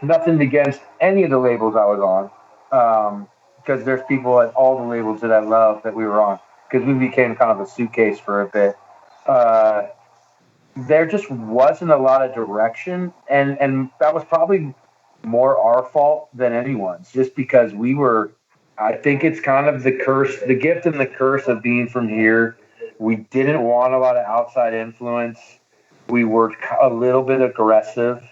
nothing against any of the labels I was on, because there's people at all the labels that I love that we were on, because we became kind of a suitcase for a bit. Uh, there just wasn't a lot of direction, and that was probably more our fault than anyone's, just because we were. I think it's kind of the curse, the gift and the curse of being from here. We didn't want a lot of outside influence. We were a little bit aggressive.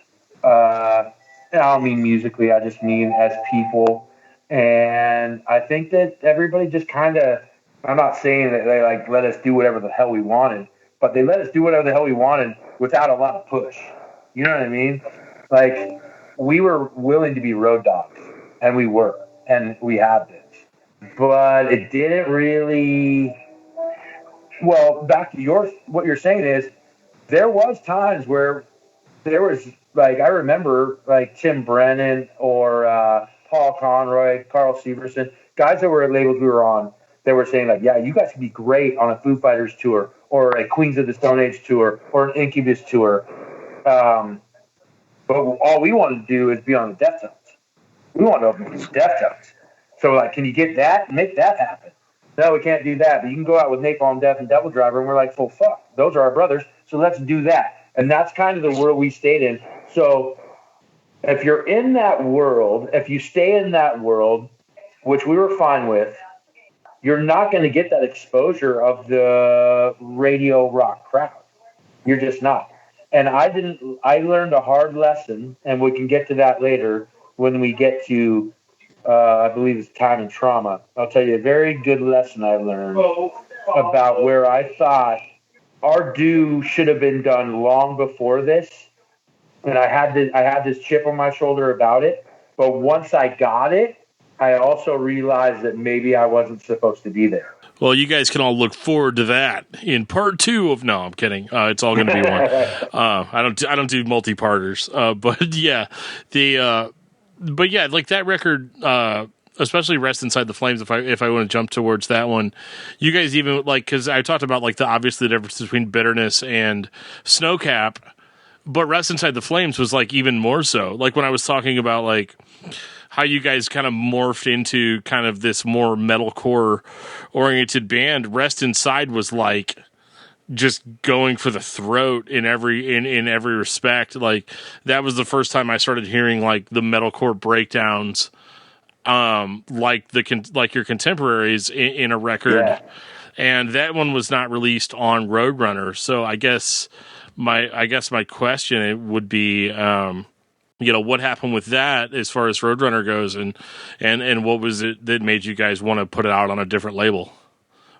I don't mean musically, I just mean as people. And I think that everybody just kind of, I'm not saying that they like let us do whatever the hell we wanted, but they let us do whatever the hell we wanted without a lot of push. You know what I mean? Like, we were willing to be road dogs, and we were, and we have been. But it didn't really. Well, back to what you're saying is there was times where there was like I remember like Tim Brennan or Paul Conroy, Carl Severson, guys that were at labels we were on. They were saying like, yeah, you guys could be great on a Foo Fighters tour or a Queens of the Stone Age tour or an Incubus tour. But all we wanted to do is be on the Deftones. We want to open with Deftones. So like, can you get that? Make that happen. No, we can't do that. But you can go out with Napalm Death and Devil Driver, and we're like, well, fuck, those are our brothers. So let's do that. And that's kind of the world we stayed in. So if you're in that world, if you stay in that world, which we were fine with, you're not going to get that exposure of the radio rock crowd. You're just not. And I learned a hard lesson, and we can get to that later when we get to, I believe it's Time and Trauma. I'll tell you a very good lesson I learned about where I thought our due should have been done long before this. And I had this chip on my shoulder about it. But once I got it, I also realized that maybe I wasn't supposed to be there. Well, you guys can all look forward to that in part 2 of. No, I'm kidding. It's all going to be one. I don't do multi-parters. But yeah, but yeah, like that record. Especially Rest Inside the Flames, if I want to jump towards that one, you guys even like, because I talked about like the difference between Bitterness and Snowcap, but Rest Inside the Flames was like even more so. Like when I was talking about like how you guys kind of morphed into kind of this more metalcore oriented band, Rest Inside was like just going for the throat in every respect. Like that was the first time I started hearing like the metalcore breakdowns. Like your contemporaries in a record, and that one was not released on Roadrunner. So I guess my question would be, what happened with that as far as Roadrunner goes, and what was it that made you guys want to put it out on a different label,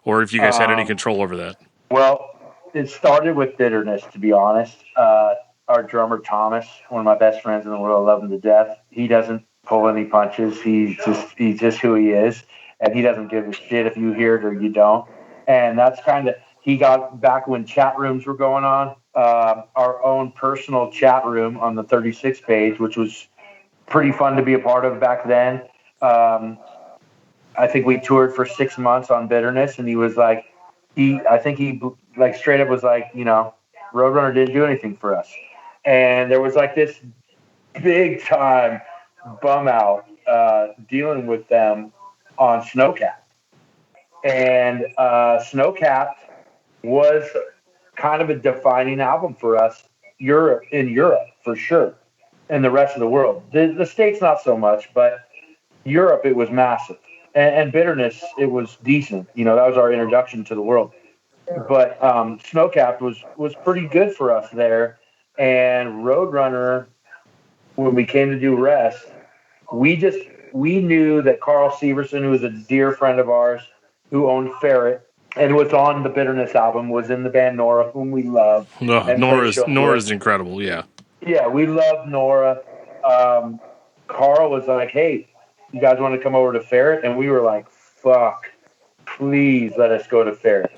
or if you guys had any control over that? Well, it started with Bitterness, to be honest. Our drummer Thomas, one of my best friends in the world, I love him to death. He doesn't pull any punches. He's just who he is, and he doesn't give a shit if you hear it or you don't. And that's kind of, he got back when chat rooms were going on, our own personal chat room on the 36 page, which was pretty fun to be a part of back then. I think we toured for 6 months on Bitterness, and he was like, I think he like straight up was like, Roadrunner didn't do anything for us. And there was like this big time bum out dealing with them on Snowcap. And Snowcap was kind of a defining album for us in Europe for sure, and the rest of the world. The States not so much, but Europe it was massive. And Bitterness, it was decent. That was our introduction to the world. But Snowcap was pretty good for us there. And Roadrunner, when we came to do Rest, we knew that Carl Severson, who was a dear friend of ours, who owned Ferret and was on the Bitterness album, was in the band Nora, whom we love. Nora's incredible, yeah. Yeah, we love Nora. Carl was like, hey, you guys want to come over to Ferret? And we were like, fuck, please let us go to Ferret.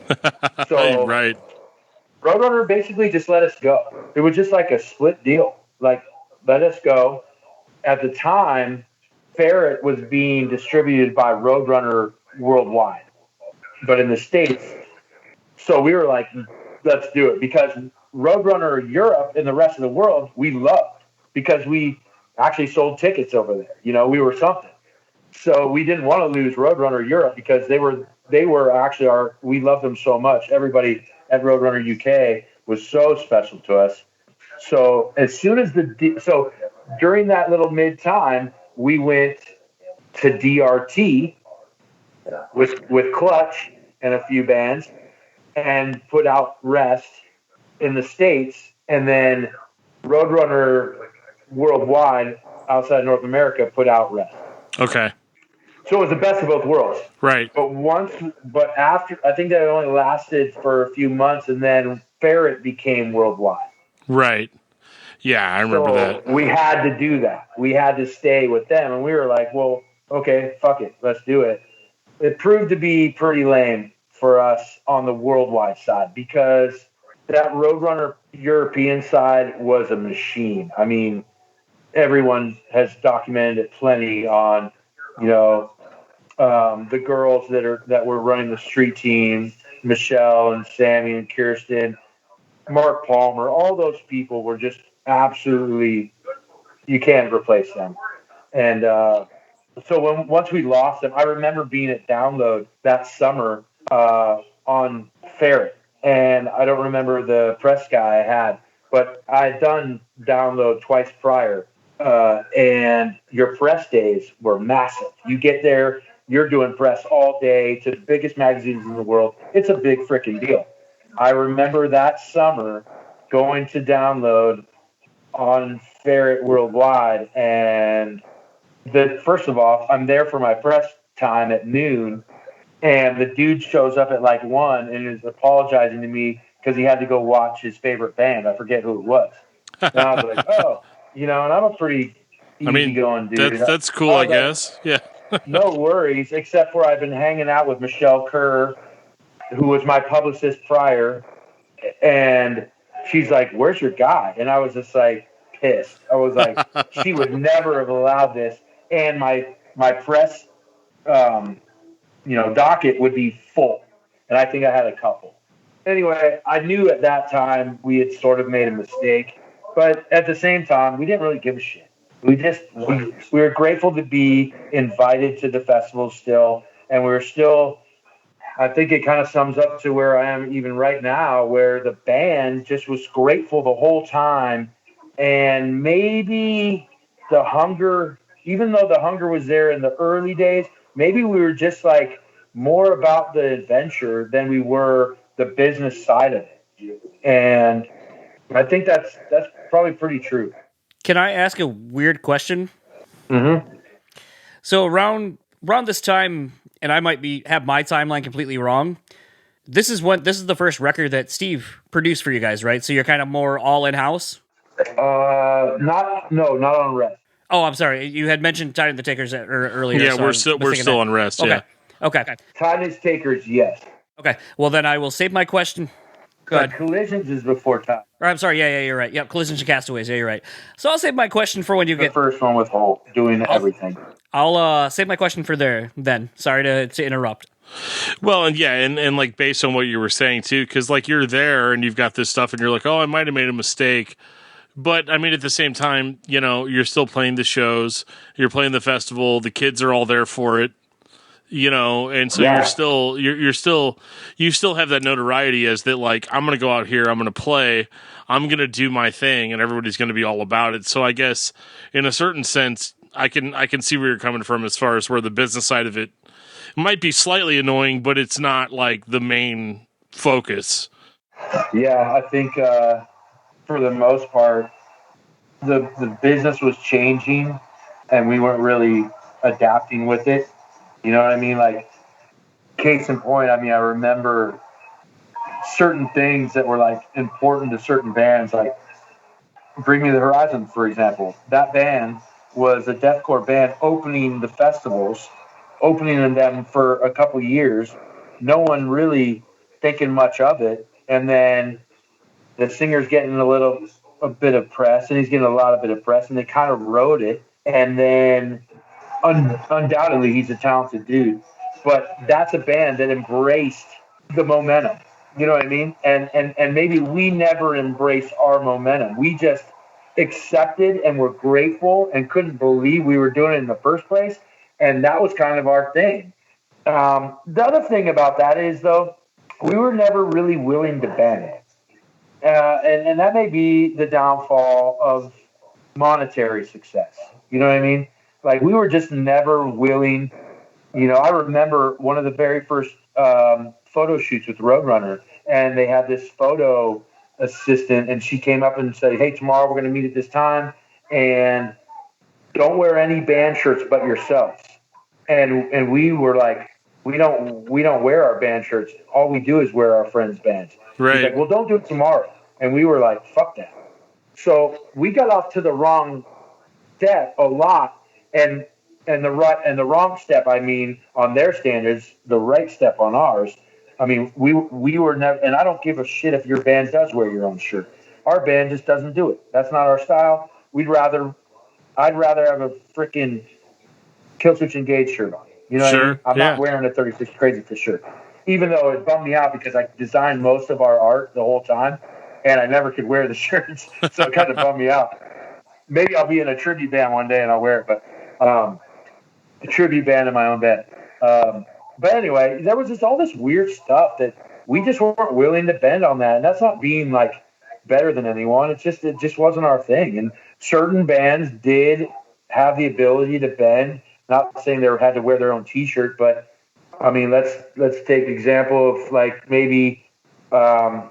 So right. Roadrunner basically just let us go. It was just like a split deal. Like, let us go. At the time, Ferret was being distributed by Roadrunner worldwide, but in the States. So we were like, let's do it, because Roadrunner Europe and the rest of the world, we loved, because we actually sold tickets over there. We were something. So we didn't want to lose Roadrunner Europe, because they were actually we loved them so much. Everybody at Roadrunner UK was so special to us. So as soon as during that little mid time, we went to DRT with Clutch and a few bands and put out Rest in the States, and then Roadrunner worldwide outside North America put out Rest. Okay. So it was the best of both worlds. Right. But after, I think that only lasted for a few months, and then Ferret became worldwide. Right. Yeah, I remember that. We had to do that. We had to stay with them, and we were like, well, okay, fuck it, let's do it. It proved to be pretty lame for us on the worldwide side, because that Roadrunner European side was a machine. I mean, everyone has documented it plenty on, the girls that were running the street team, Michelle and Sammy and Kirsten, Mark Palmer, all those people were just absolutely, you can't replace them. And so once we lost them, I remember being at Download that summer on Ferret, and I don't remember the press guy I had, but I had done Download twice prior, and your press days were massive. You get there, you're doing press all day to the biggest magazines in the world. It's a big freaking deal. I remember that summer going to Download on Ferret worldwide, and first of all, I'm there for my press time at noon, and the dude shows up at like 1 and is apologizing to me because he had to go watch his favorite band. I forget who it was. And I was like, oh, and I'm a pretty easygoing dude. That's cool, I guess. Yeah. No worries, except for I've been hanging out with Michelle Kerr who was my publicist prior, and she's like, "Where's your guy?" And I was just like pissed. I was like, she would never have allowed this, and my press, um, docket would be full, and I think I had a couple. Anyway, I knew at that time we had sort of made a mistake, but at the same time, we didn't really give a shit. We were grateful to be invited to the festival still, and we were still. I think it kind of sums up to where I am even right now, where the band just was grateful the whole time, and maybe the hunger, even though the hunger was there in the early days, maybe we were just like more about the adventure than we were the business side of it. And I think that's probably pretty true. Can I ask a weird question? Mm-hmm. So around this time, and I might have my timeline completely wrong. This is the first record that Steve produced for you guys, right? So you're kind of more all in house. Not on Rest. Oh, I'm sorry. You had mentioned Tide of the Takers earlier. Yeah, so we're still on Rest. Okay. Yeah. Okay. Tide is Takers, yes. Okay. Well, then I will save my question. Go ahead. Collisions is before Tide. Or, I'm sorry. Yeah, you're right. Yep, Collisions and Castaways. Yeah, you're right. So I'll save my question for when you The get. first one with Holt doing everything. I'll save my question for there then. Sorry to interrupt. Well, and like based on what you were saying too, because like you're there and you've got this stuff and you're like, oh, I might have made a mistake. But I mean, at the same time, you're still playing the shows, you're playing the festival, the kids are all there for it, and so you still have that notoriety as that, like, I'm going to go out here, I'm going to play, I'm going to do my thing, and everybody's going to be all about it. So I guess in a certain sense, I can see where you're coming from as far as where the business side of it might be slightly annoying, but it's not like the main focus. Yeah, I think for the most part, the business was changing, and we weren't really adapting with it. You know what I mean? Like, case in point, I mean, I remember certain things that were like important to certain bands, like Bring Me the Horizon, for example. That band was a deathcore band opening the festivals, opening them for a couple years. No one really thinking much of it, and then the singer's getting a bit of press, and he's getting a lot of bit of press, and they kind of wrote it. And then, undoubtedly, he's a talented dude, but that's a band that embraced the momentum. You know what I mean? And maybe we never embraced our momentum. We just accepted and were grateful and couldn't believe we were doing it in the first place. And that was kind of our thing. The other thing about that is, though, we were never really willing to bend. And that may be the downfall of monetary success. You know what I mean? Like, we were just never willing. I remember one of the very first photo shoots with Roadrunner, and they had this photo assistant, and she came up and said, "Hey, tomorrow we're going to meet at this time, and don't wear any band shirts but yourselves." And we were like, we don't wear our band shirts. All we do is wear our friends' bands. Right. He's like, "Well, don't do it tomorrow." And we were like, "Fuck that." So we got off to the wrong step a lot, and the wrong step, I mean, on their standards, the right step on ours. I mean, we were never, and I don't give a shit if your band does wear your own shirt. Our band just doesn't do it. That's not our style. I'd rather have a freaking Killswitch Engage shirt on. You know what I mean? I'm not wearing a 36 Crazyfists shirt, even though it bummed me out because I designed most of our art the whole time, and I never could wear the shirts, so it kind of bummed me out. Maybe I'll be in a tribute band one day and I'll wear it, but a tribute band in my own band. But anyway, there was just all this weird stuff that we just weren't willing to bend on that. And that's not being like better than anyone. It just wasn't our thing. And certain bands did have the ability to bend. Not saying they had to wear their own T-shirt, but I mean, let's take example of like maybe Bring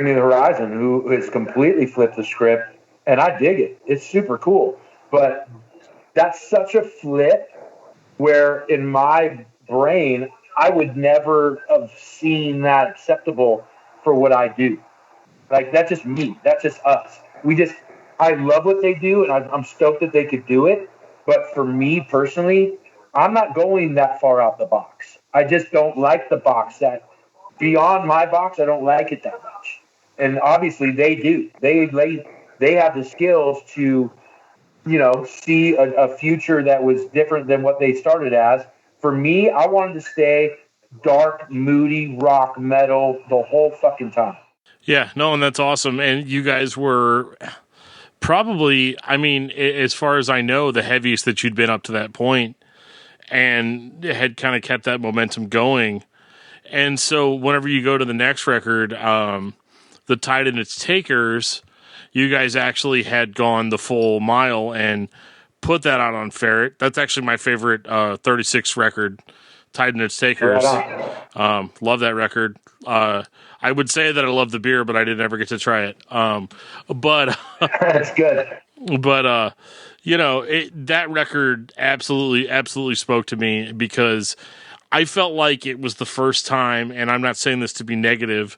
Me the Horizon, who has completely flipped the script, and I dig it. It's super cool, but that's such a flip where in my brain, I would never have seen that acceptable for what I do. Like, that's just me. That's just us. I love what they do, and I'm stoked that they could do it. But for me personally, I'm not going that far out the box. I just don't like the box that beyond my box, I don't like it that much. And obviously they do. They have the skills to, see a future that was different than what they started as. For me, I wanted to stay dark, moody, rock, metal the whole fucking time. Yeah, no, and that's awesome. And you guys were probably, I mean, as far as I know, the heaviest that you'd been up to that point, and had kind of kept that momentum going. And so whenever you go to the next record, The Tide and Its Takers, you guys actually had gone the full mile and put that out on Ferret. That's actually my favorite 36 record, Tide and Its Takers. Right Love that record. I would say that I love the beer, but I didn't ever get to try it. But That's good. But that record absolutely spoke to me, because I felt like it was the first time, and I'm not saying this to be negative.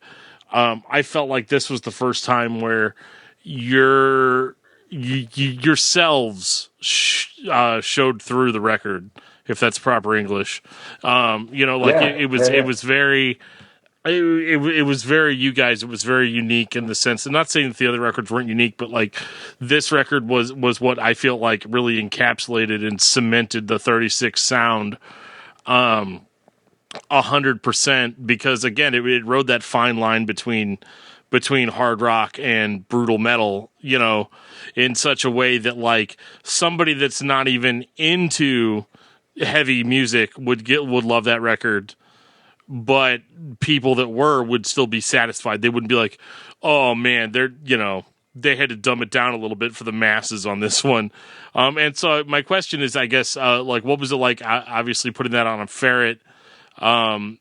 I felt like this was the first time where yourselves showed through the record, if that's proper English. It was very. It was very you guys. It was very unique in the sense. I'm not saying that the other records weren't unique, but like this record was what I feel like really encapsulated and cemented the 36 sound 100%. Because again, it rode that fine line between hard rock and brutal metal, in such a way that like somebody that's not even into heavy music would love that record. But people that would still be satisfied. They wouldn't be like, oh man, they had to dumb it down a little bit for the masses on this one. And so my question is, I guess, what was it like, obviously putting that on a Ferret, that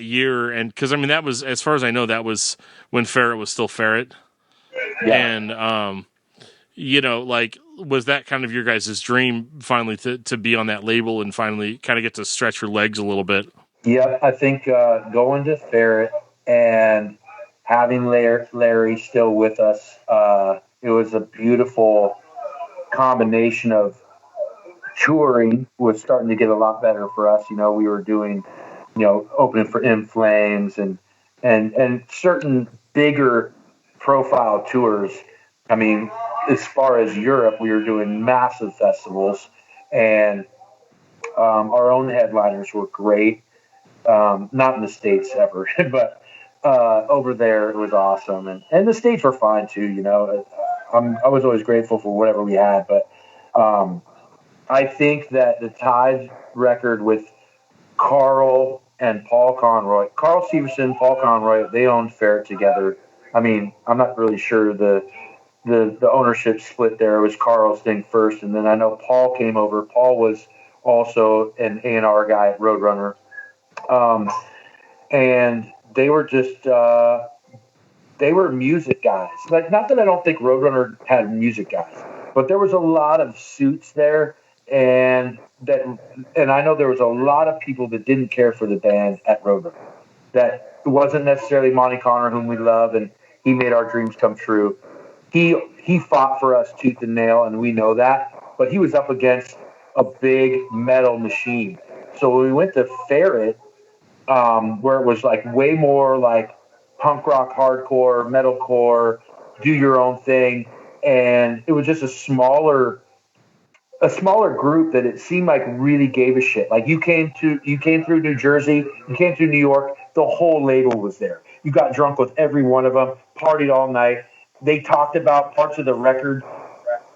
year? And cause I mean, that was, as far as I know, that was when Ferret was still Ferret. Yeah. And, was that kind of your guys' dream finally to be on that label and finally kind of get to stretch your legs a little bit? Yep, I think going to Ferret and having Larry still with us, it was a beautiful combination of touring was starting to get a lot better for us. We were doing, opening for In Flames and certain bigger profile tours. I mean, as far as Europe, we were doing massive festivals, and our own headliners were great. Not in the States ever, but over there it was awesome. And the States were fine too, I was always grateful for whatever we had. But I think that the Tide record with Carl and Paul Conroy, Carl Severson, Paul Conroy, they owned Ferret together. I mean, I'm not really sure the ownership split there. It was Carl's thing first, and then I know Paul came over. Paul was also an A&R guy at Roadrunner. And they were just, they were music guys. Like, not that I don't think Roadrunner had music guys, but there was a lot of suits there, and I know there was a lot of people that didn't care for the band at Roadrunner. That wasn't necessarily Monty Connor, whom we love, and he made our dreams come true. He fought for us tooth and nail, and we know that, but he was up against a big metal machine. So when we went to Ferret, where it was like way more like punk rock, hardcore, metalcore, do your own thing, and it was just a smaller group that it seemed like really gave a shit. Like you came through New Jersey, you came through New York, the whole label was there. You got drunk with every one of them, partied all night. They talked about parts of the record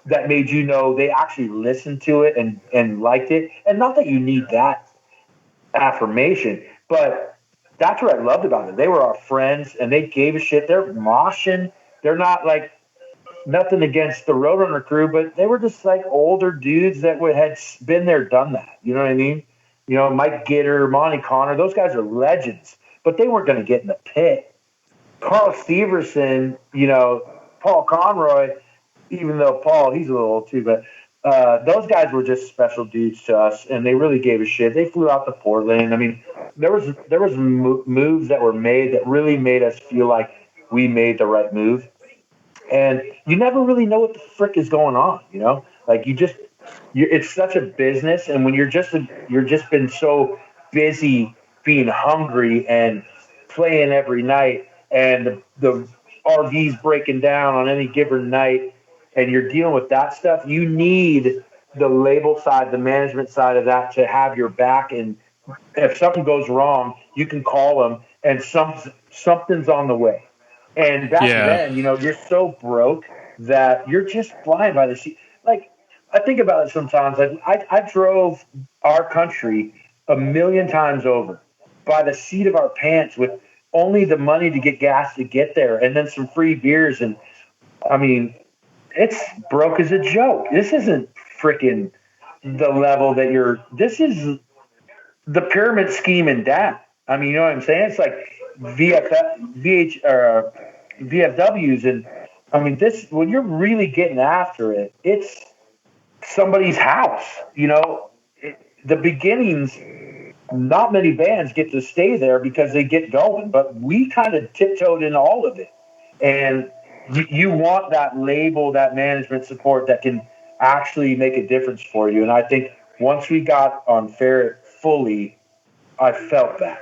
that made they actually listened to it and liked it. And not that you need that affirmation, but that's what I loved about it. They were our friends, and they gave a shit. They're moshing. They're not like nothing against the Roadrunner crew, but they were just like older dudes that had been there, done that. You know what I mean? Mike Gitter, Monty Connor, those guys are legends, but they weren't going to get in the pit. Carl Severson, Paul Conroy, even though Paul, he's a little old too, but those guys were just special dudes to us, and they really gave a shit. They flew out to Portland. I mean, there was moves that were made that really made us feel like we made the right move. And you never really know what the frick is going on, Like it's such a business, and when you're just been so busy being hungry and playing every night, and the RV's breaking down on any given night, and you're dealing with that stuff, you need the label side, the management side of that to have your back. And if something goes wrong, you can call them, and something's on the way. And back Yeah. then, you're so broke that you're just flying by the seat. Like, I think about it sometimes. Like, I drove our country a million times over by the seat of our pants with only the money to get gas to get there, and then some free beers. And I mean, it's broke as a joke. This isn't freaking the level that this is the pyramid scheme in that. I mean, you know what I'm saying? It's like VFWs. And I mean, this, when you're really getting after it, it's somebody's house. The beginnings, not many bands get to stay there because they get going, but we kind of tiptoed in all of it. And you want that label, that management support that can actually make a difference for you. And I think once we got on Ferret fully, I felt that.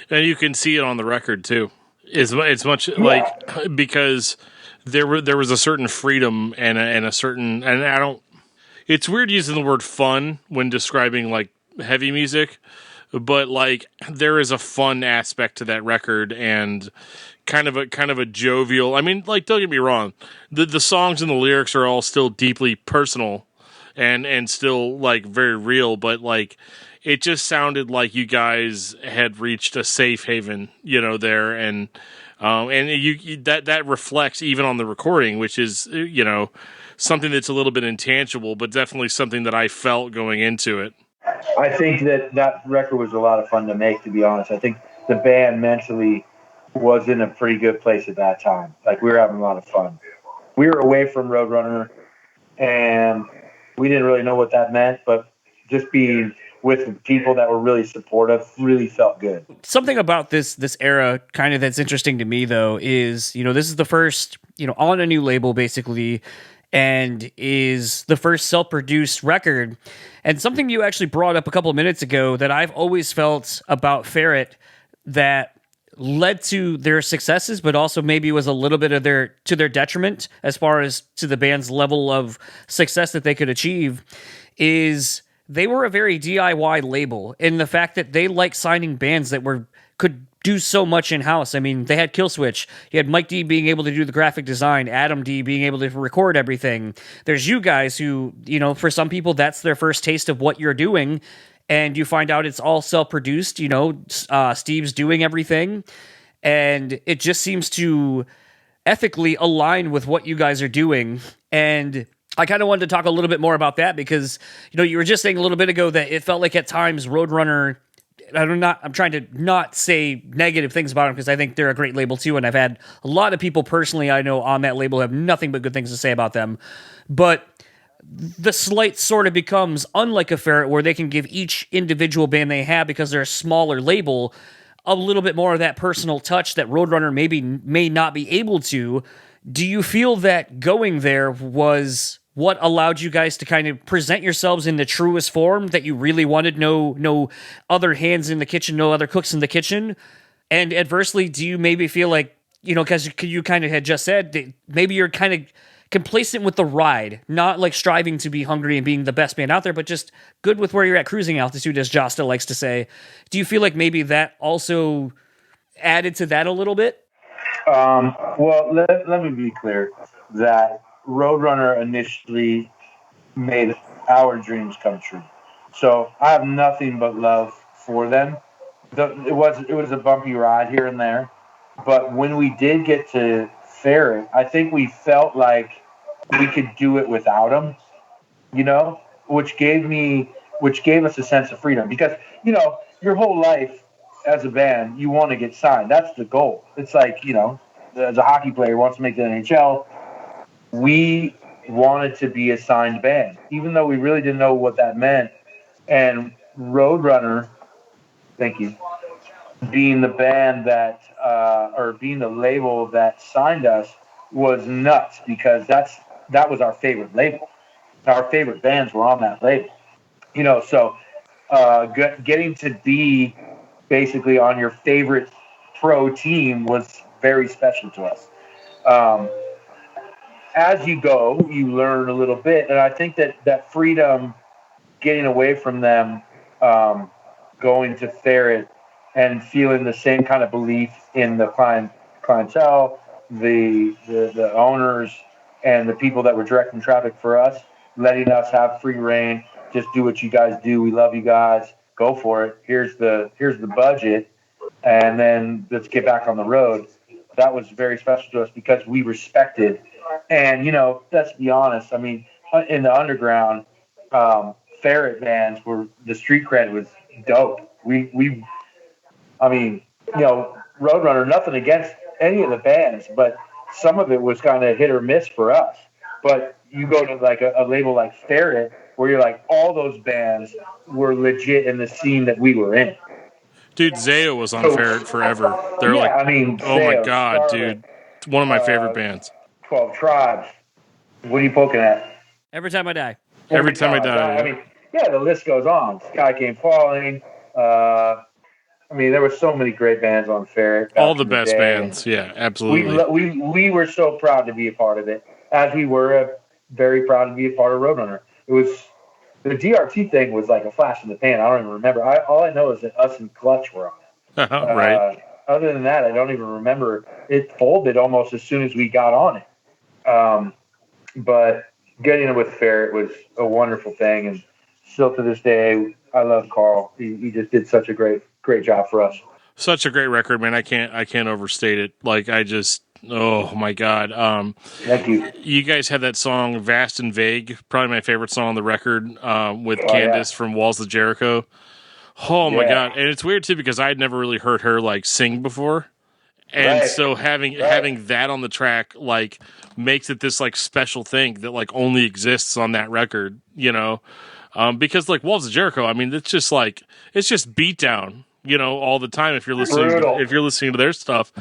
And you can see it on the record too. It's much like, because there was a certain freedom and a certain, and I don't. It's weird using the word fun when describing like heavy music, but like there is a fun aspect to that record and kind of a jovial. I mean, like, don't get me wrong, the songs and the lyrics are all still deeply personal and still like very real, but like it just sounded like you guys had reached a safe haven, there, and you that reflects even on the recording, which is something that's a little bit intangible, but definitely something that I felt going into it. I think that record was a lot of fun to make, to be honest. I think the band mentally was in a pretty good place at that time. Like, we were having a lot of fun. We were away from Roadrunner, and we didn't really know what that meant, but just being with people that were really supportive really felt good. Something about this era kind of that's interesting to me, though, is, this is the first, on a new label, basically, and is the first self-produced record. And something you actually brought up a couple of minutes ago that I've always felt about Ferret that led to their successes, but also maybe was a little bit of to their detriment as far as to the band's level of success that they could achieve, is they were a very DIY label in the fact that they liked signing bands that could do so much in-house. I mean, they had Killswitch. You had Mike D being able to do the graphic design, Adam D being able to record everything. There's you guys who, for some people, that's their first taste of what you're doing, and you find out it's all self-produced. Steve's doing everything, and it just seems to ethically align with what you guys are doing. And I kind of wanted to talk a little bit more about that because, you were just saying a little bit ago that it felt like at times Roadrunner, I'm trying to not say negative things about them because I think they're a great label too, and I've had a lot of people personally I know on that label have nothing but good things to say about them. But the slight sort of becomes unlike a Ferret, where they can give each individual band they have, because they're a smaller label, a little bit more of that personal touch that Roadrunner may not be able to. Do you feel that going there was what allowed you guys to kind of present yourselves in the truest form that you really wanted? No other hands in the kitchen, no other cooks in the kitchen. And adversely, do you maybe feel like, because you kind of had just said that maybe you're kind of complacent with the ride, not like striving to be hungry and being the best band out there, but just good with where you're at, cruising altitude, as Josta likes to say. Do you feel like maybe that also added to that a little bit? Well, let me be clear that Roadrunner initially made our dreams come true. So I have nothing but love for them. It was a bumpy ride here and there, but when we did get to Ferret, I think we felt like we could do it without them, which gave us a sense of freedom, because your whole life as a band, you want to get signed. That's the goal. It's like, as a hockey player wants to make the NHL, we wanted to be a signed band, even though we really didn't know what that meant. And Roadrunner, thank you, being the band that, or being the label that signed us, was nuts, because that was our favorite label. Our favorite bands were on that label. So getting to be basically on your favorite pro team was very special to us. Um, as you go, you learn a little bit, and I think that freedom, getting away from them, going to Ferret and feeling the same kind of belief in the clientele, the owners, and the people that were directing traffic for us, letting us have free reign. Just do what you guys do. We love you guys. Go for it. Here's the budget, and then let's get back on the road. That was very special to us because we respected. And let's be honest. I mean, in the underground, Ferret bands were the street cred was dope. I mean, Roadrunner. Nothing against any of the bands, but some of it was kind of hit or miss for us. But you go to like a label like Ferret, where you're like, all those bands were legit in the scene that we were in. Dude, Zayo was on Ferret forever. They're yeah, like, I mean, oh my Zayo, god, Scarlet, dude, it's one of my favorite bands. 12 Tribes. What are you poking at? Every Time I Die. Every Time I Die. I mean, yeah, the list goes on. Sky Came Falling. I mean, there were so many great bands on Ferret. All the best bands. Yeah, absolutely. We were so proud to be a part of it, as we were very proud to be a part of Roadrunner. It was the DRT thing was like a flash in the pan. I don't even remember. All I know is that us and Clutch were on it. Right. Other than that, I don't even remember. It folded almost as soon as we got on it. But getting it with Ferret was a wonderful thing, and still to this day, I love Carl. He just did such a great job for us. Such a great record, man. I can't overstate it. Like, oh my god. Thank you. You guys had that song Vast and Vague, probably my favorite song on the record, with Candace from Walls of Jericho. Oh my god. And it's weird too because I had never really heard her like sing before. And so having that on the track like makes it this like special thing that like only exists on that record, because like Walls of Jericho, I mean, it's just beat down, all the time if you're listening to their stuff.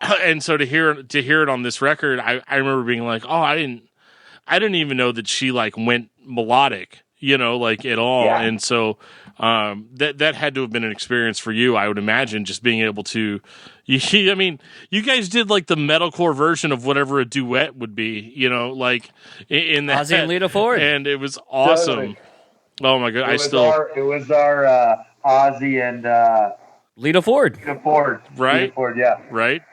And so to hear it on this record, I remember being like, oh, I didn't even know that she like went melodic, like at all. Yeah. And so that had to have been an experience for you, I would imagine, just being able to. I mean, you guys did like the metalcore version of whatever a duet would be, like in that. Ozzy and Lita Ford, and it was awesome. Totally. Oh my god! It was our Ozzy and Lita Ford. Right? Lita Ford, yeah. Right.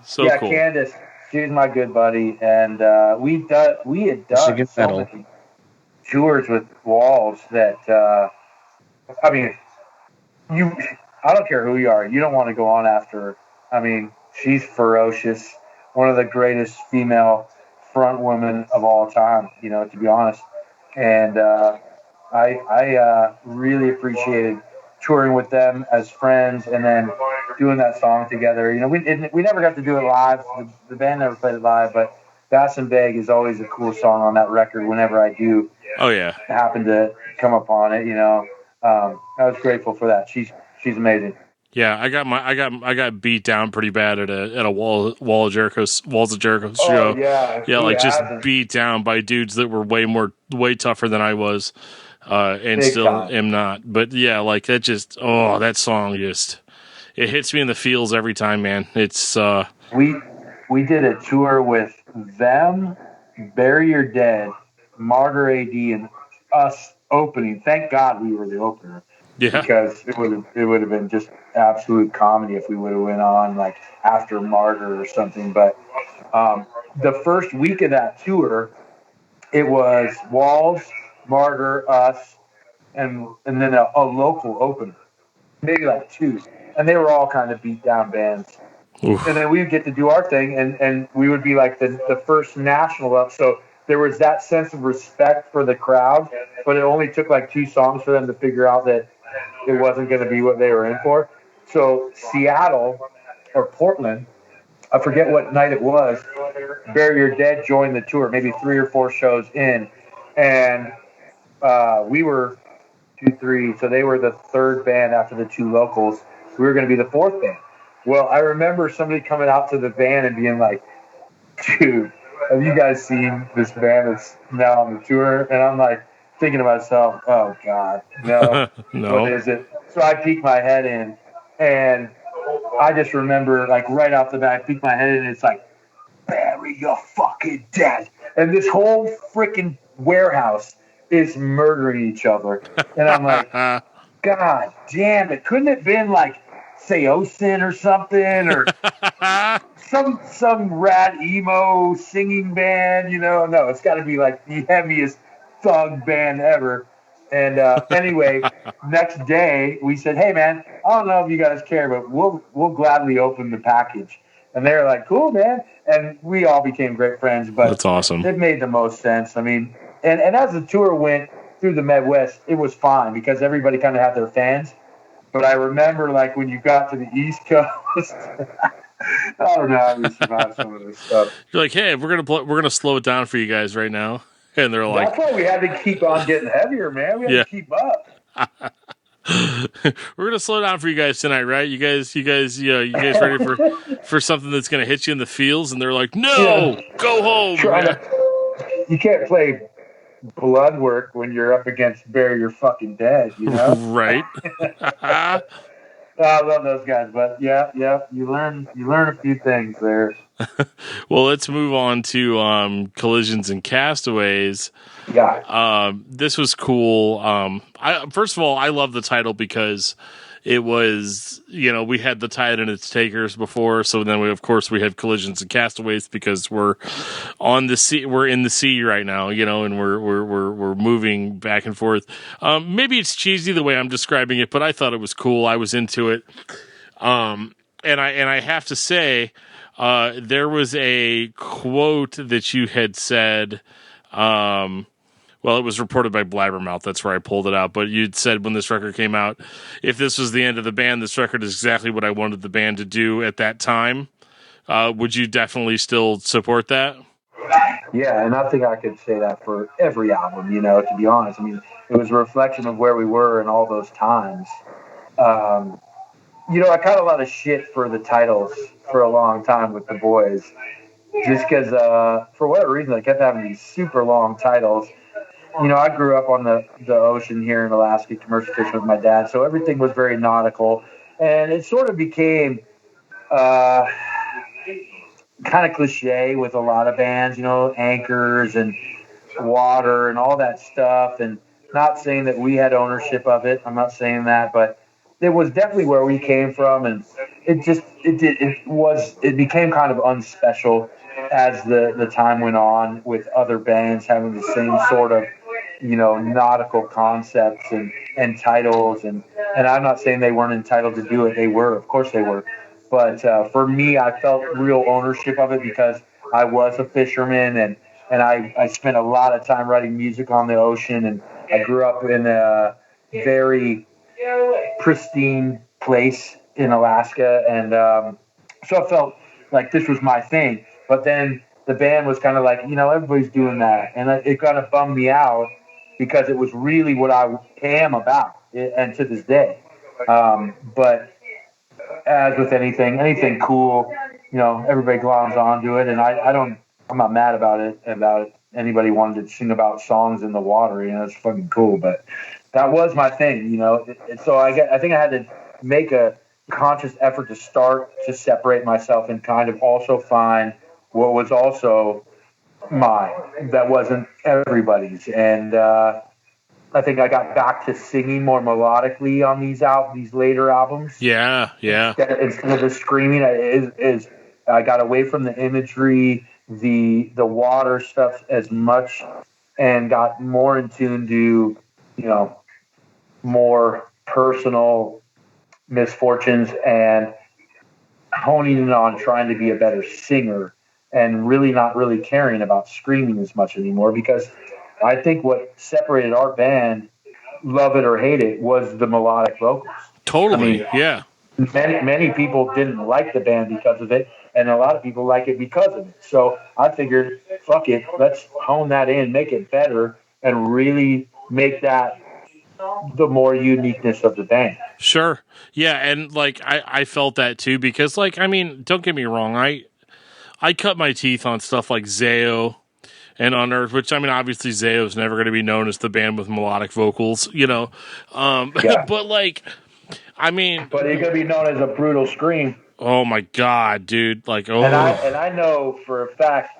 So cool. Candace, she's my good buddy, and we had done so many tours with Walls that I mean, I don't care who you are, you don't want to go on after her. I mean, she's ferocious, one of the greatest female front women of all time, to be honest. And I really appreciated touring with them as friends and then doing that song together. We never got to do it live. The band never played it live, but Bass and Vague is always a cool song on that record whenever I do happen to come upon it. I was grateful for that. She's amazing. Yeah, I got beat down pretty bad at a Walls of Jericho show. Just beat down by dudes that were way tougher than I was, and Big still time. Am not. But yeah, like that that song it hits me in the feels every time, man. It's we did a tour with them, Bury Your Dead, Martyr AD, and us opening. Thank God we were the opener. Yeah. Because it would have been just absolute comedy if we would have went on like after Martyr or something. But the first week of that tour, it was Walls, Martyr, us, and then a local opener, maybe like two, and they were all kind of beat down bands. Oof. And then we would get to do our thing, and we would be like the first national up. So there was that sense of respect for the crowd, but it only took like 2 songs for them to figure out that it wasn't going to be what they were in for. So Seattle or Portland, I forget what night it was, Bury Your Dead joined the tour, maybe 3 or 4 shows in. And we were 2, 3, so they were the 3rd band after the 2 locals. We were going to be the 4th band. Well, I remember somebody coming out to the van and being like, dude, have you guys seen this band that's now on the tour? And I'm like, thinking to myself, oh God, no. No. What is it? So I peek my head in, And I just remember, like, right off the bat, I peeked my head in, and it's like, bury your fucking dead. And this whole freaking warehouse is murdering each other. And I'm like, God damn it. Couldn't it have been like Seosin or something, or some rad emo singing band, No, it's got to be like the heaviest thug band ever. And anyway, next day we said, "Hey man, I don't know if you guys care, but we'll gladly open the package." And they were like, "Cool, man." And we all became great friends. But That's awesome. It made the most sense. I mean, and as the tour went through the Midwest, it was fine because everybody kind of had their fans. But I remember, like, when you got to the East Coast, I don't know how we survived some of this stuff. You're like, hey, we're gonna slow it down for you guys right now, and they're like, that's why we had to keep on getting heavier, man. We had to keep up. We're gonna slow down for you guys tonight, right? You guys, ready for something that's gonna hit you in the feels? And they're like, no, go home. You can't play blood work when you're up against bury your fucking dead, Right. I love those guys, but yeah, you learn a few things there. Well, let's move on to Collisions and Castaways. Yeah. This was cool. First of all, I love the title because it was, we had the Tide and its Takers before, so then we have Collisions and Castaways because we're on the sea, we're in the sea right now, and we're moving back and forth. Maybe it's cheesy the way I'm describing it, but I thought it was cool. I was into it. And I have to say, there was a quote that you had said, well, it was reported by Blabbermouth. That's where I pulled it out. But you'd said when this record came out, if this was the end of the band, this record is exactly what I wanted the band to do at that time. Would you definitely still support that? Yeah, and I think I could say that for every album, to be honest. I mean, it was a reflection of where we were in all those times. I caught a lot of shit for the titles for a long time with the boys. Just because, for whatever reason, I kept having these super long titles. I grew up on the ocean here in Alaska, commercial fishing with my dad, so everything was very nautical. And it sort of became kind of cliche with a lot of bands, anchors and water and all that stuff. And not saying that we had ownership of it. I'm not saying that, but it was definitely where we came from. And it became kind of unspecial as the time went on with other bands having the same sort of, nautical concepts and titles. And I'm not saying they weren't entitled to do it. They were. Of course they were. But for me, I felt real ownership of it because I was a fisherman and I spent a lot of time writing music on the ocean. And I grew up in a very pristine place in Alaska. And so I felt like this was my thing. But then the band was kind of like, everybody's doing that. And it kind of bummed me out because it was really what I am about, and to this day. But as with anything cool, everybody gloms onto it. And I'm not mad about it, anybody wanted to sing about songs in the water, it's fucking cool. But that was my thing, So I think I had to make a conscious effort to start to separate myself and kind of also find what was also mine that wasn't everybody's. And I think I got back to singing more melodically on these later albums. Yeah. Instead of the screaming, I got away from the imagery, the water stuff as much, and got more in tune to, more personal misfortunes and honing in on trying to be a better singer and really not really caring about screaming as much anymore, because I think what separated our band, love it or hate it, was the melodic vocals. Totally. Yeah. Many people didn't like the band because of it, and a lot of people like it because of it. So I figured, fuck it, let's hone that in, make it better, and really make that the more uniqueness of the band. Sure. Yeah, and I felt that too because don't get me wrong, I cut my teeth on stuff like Zao and Unearth, which obviously Zao's never going to be known as the band with melodic vocals, Yeah. But I mean, but it could be known as a brutal scream. oh my God, dude. Like, And oh. I know for a fact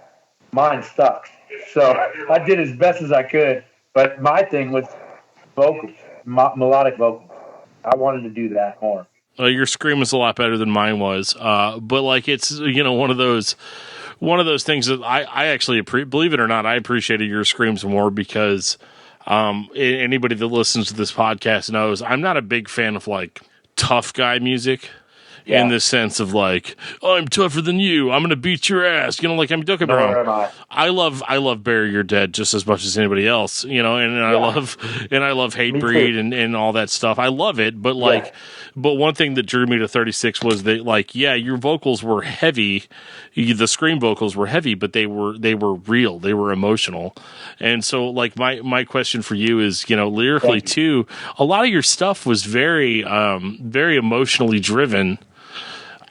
mine sucks. So I did as best as I could. But my thing was vocals, melodic vocals. I wanted to do that more. Your scream was a lot better than mine was. But like, it's, one of those things that I actually believe it or not, I appreciated your screams more because anybody that listens to this podcast knows I'm not a big fan of like tough guy music. Yeah. In the sense of like, oh, I'm tougher than you, I'm gonna beat your ass. Don't get me Nor wrong. am I. I love Bury Your Dead just as much as anybody else, and I love Hatebreed and all that stuff. I love it, but like, but one thing that drew me to 36 was that like, yeah, your vocals were heavy, the scream vocals were heavy, but they were real, they were emotional, and so like my question for you is, lyrically too, a lot of your stuff was very very emotionally driven.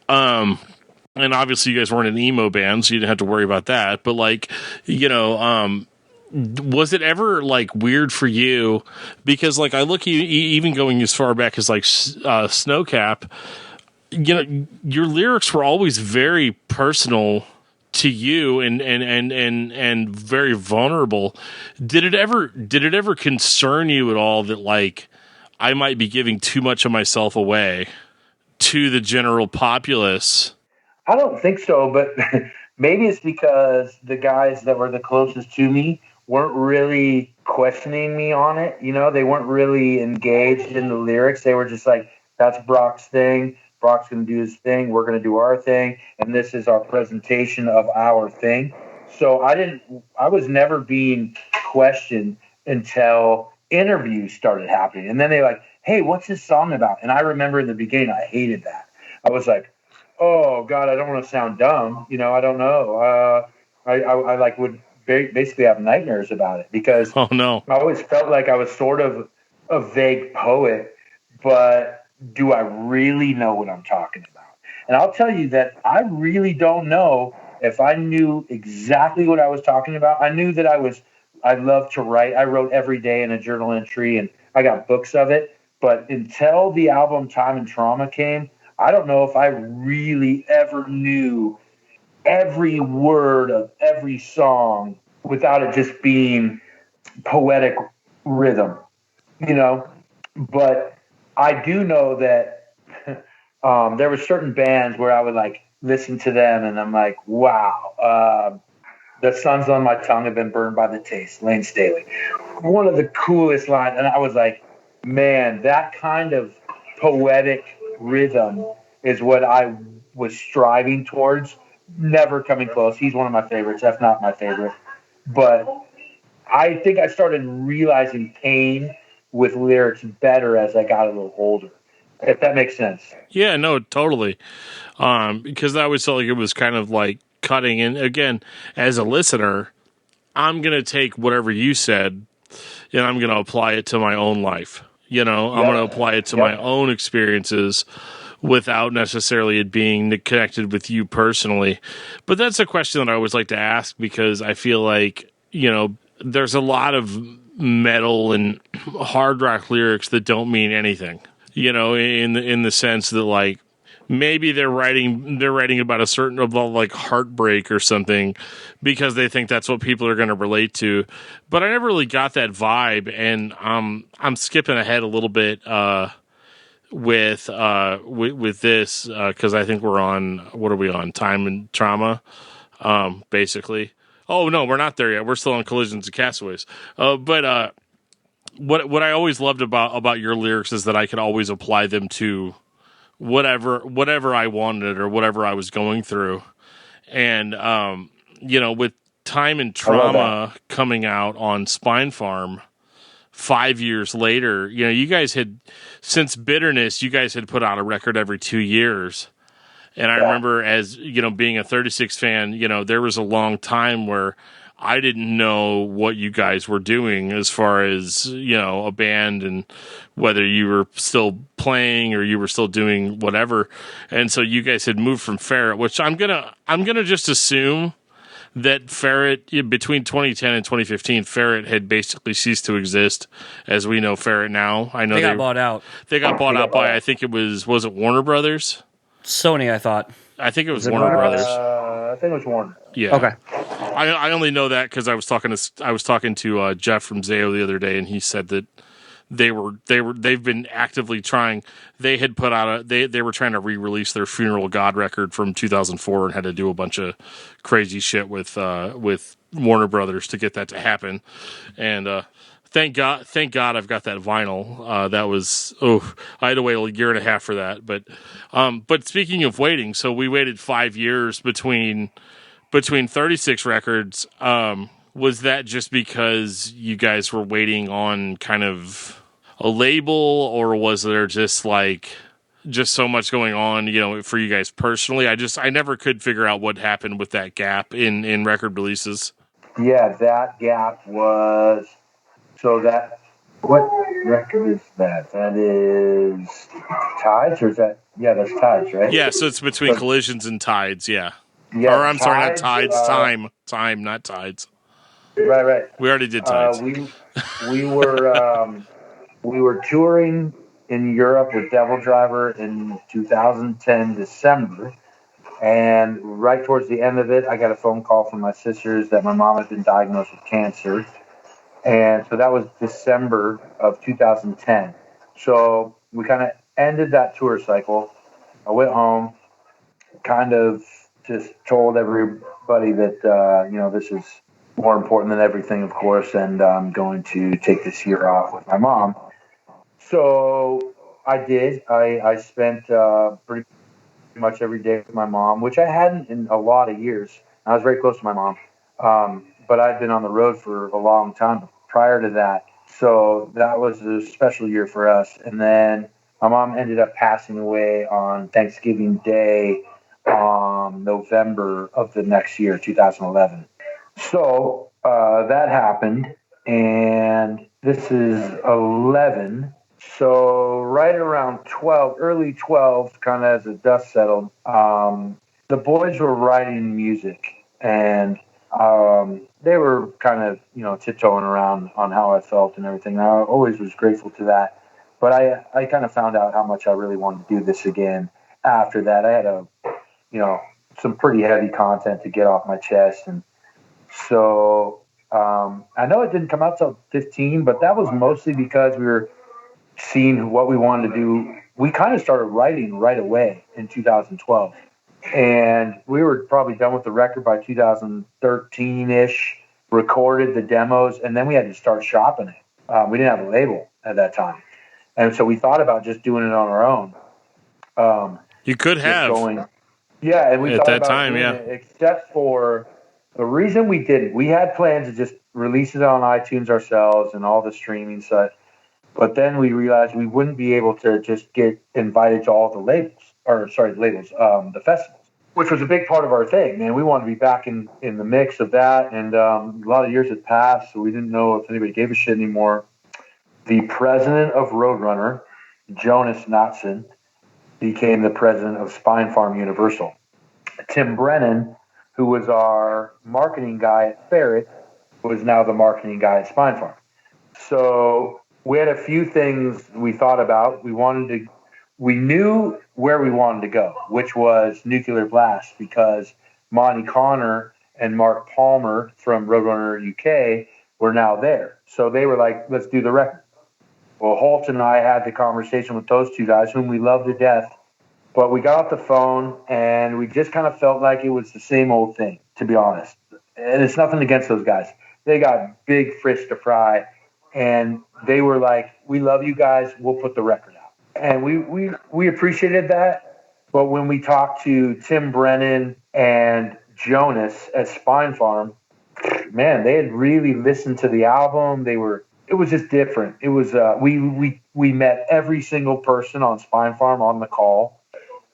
And obviously you guys weren't an emo band, so you didn't have to worry about that. But like, was it ever like weird for you? Because like I look, even going as far back as like Snowcap, your lyrics were always very personal to you and very vulnerable. Did it ever concern you at all that like I might be giving too much of myself away to the general populace? I don't think so, but maybe it's because the guys that were the closest to me weren't really questioning me on it. They weren't really engaged in the lyrics. They were just like, that's Brock's thing. Brock's going to do his thing. We're going to do our thing. And this is our presentation of our thing. So I was never being questioned until interviews started happening. And then they like, hey, what's this song about? And I remember in the beginning, I hated that. I was like, oh God, I don't want to sound dumb. I don't know. I like would basically have nightmares about it because oh no, I always felt like I was sort of a vague poet, but do I really know what I'm talking about? And I'll tell you that I really don't know if I knew exactly what I was talking about. I knew that I loved to write. I wrote every day in a journal entry and I got books of it. But until the album Time and Trauma came, I don't know if I really ever knew every word of every song without it just being poetic rhythm, But I do know that there were certain bands where I would like listen to them and I'm like, wow, the sun's on my tongue have been burned by the taste, Lane Staley. One of the coolest lines. And I was like, man, that kind of poetic rhythm is what I was striving towards. Never coming close. He's one of my favorites, if not my favorite. But I think I started realizing pain with lyrics better as I got a little older, if that makes sense. Yeah, no, totally. Because I always felt like it was kind of like cutting in. Again, as a listener, I'm going to take whatever you said and I'm going to apply it to my own life. I'm going to apply it to my own experiences without necessarily it being connected with you personally. But that's a question that I always like to ask because I feel like, there's a lot of metal and hard rock lyrics that don't mean anything, in the sense that like maybe they're writing about about like heartbreak or something because they think that's what people are going to relate to. But I never really got that vibe, and I'm skipping ahead a little bit with this because I think we're on, what are we on, Time and Trauma, basically. Oh no, we're not there yet. We're still on Collisions and Castaways. But what I always loved about your lyrics is that I could always apply them to whatever I wanted or whatever I was going through. And with Time and Trauma coming out on Spine Farm 5 years later, you guys had, since Bitterness, you guys had put out a record every 2 years. And I remember as, being a 36 fan, there was a long time where I didn't know what you guys were doing as far as, a band and whether you were still playing or you were still doing whatever. And so you guys had moved from Ferret, which I'm going to just assume that Ferret, between 2010 and 2015, Ferret had basically ceased to exist as we know Ferret now. I know They got bought out. They got bought out by, I think it was it Warner Brothers? Sony, I thought. I think it was Warner Brothers. I think it was Warner. Yeah. Okay. I only know that because I was talking to Jeff from Zayo the other day, and he said that they've been actively trying. They had put out they were trying to re-release their Funeral God record from 2004 and had to do a bunch of crazy shit with Warner Brothers to get that to happen. And thank God I've got that vinyl. That was I had to wait a year and a half for that. But speaking of waiting, so we waited 5 years between 36 records. Was that just because you guys were waiting on kind of a label, or was there just so much going on, for you guys personally? I never could figure out what happened with that gap in record releases. Yeah, that gap was what record is that? That is Tides, or is that? Yeah, that's Tides, right? Yeah, so it's between Collisions and Tides. Yeah. Yeah, Or I'm sorry, not Tides. Time, not Tides. Right. We already did Tides. We were touring in Europe with Devil Driver in 2010 December, and right towards the end of it, I got a phone call from my sisters that my mom had been diagnosed with cancer, and so that was December of 2010. So we kind of ended that tour cycle. I went home, kind of just told everybody that this is more important than everything, of course, and I'm going to take this year off with my mom. So I did. I spent pretty much every day with my mom, which I hadn't in a lot of years. I was very close to my mom, but I'd been on the road for a long time prior to that. So that was a special year for us. And then my mom ended up passing away on Thanksgiving Day, November of the next year, 2011. So that happened, and this is 11. So right around 12, early 12, kind of as the dust settled, the boys were writing music, and they were kind of, tiptoeing around on how I felt and everything. I always was grateful to that, but I kind of found out how much I really wanted to do this again after that. I had some pretty heavy content to get off my chest, and so I know it didn't come out till 15, but that was mostly because we were seeing what we wanted to do. We kind of started writing right away in 2012, and we were probably done with the record by 2013-ish, recorded the demos, and then we had to start shopping it. We didn't have a label at that time, and so we thought about just doing it on our own. You could have. Yeah, and we at thought that about time, doing yeah. it, except for the reason we didn't. We had plans to just release it on iTunes ourselves and all the streaming sites, but then we realized we wouldn't be able to just get invited to all the the festivals, which was a big part of our thing, man. We wanted to be back in the mix of that, and a lot of years had passed, so we didn't know if anybody gave a shit anymore. The president of Roadrunner, Jonas Knotson, became the president of Spine Farm Universal. Tim Brennan, who was our marketing guy at Ferret, was now the marketing guy at Spine Farm. So we had a few things we thought about. We knew where we wanted to go, which was Nuclear Blast, because Monty Connor and Mark Palmer from Roadrunner UK were now there. So they were like, let's do the record. Well, Holt and I had the conversation with those two guys, whom we love to death, but we got off the phone and we just kind of felt like it was the same old thing, to be honest. And it's nothing against those guys. They got big fish to fry, and they were like, we love you guys, we'll put the record out. And we appreciated that, but when we talked to Tim Brennan and Jonas at Spine Farm, man, they had really listened to the album. It was just different. It was we met every single person on Spine Farm on the call.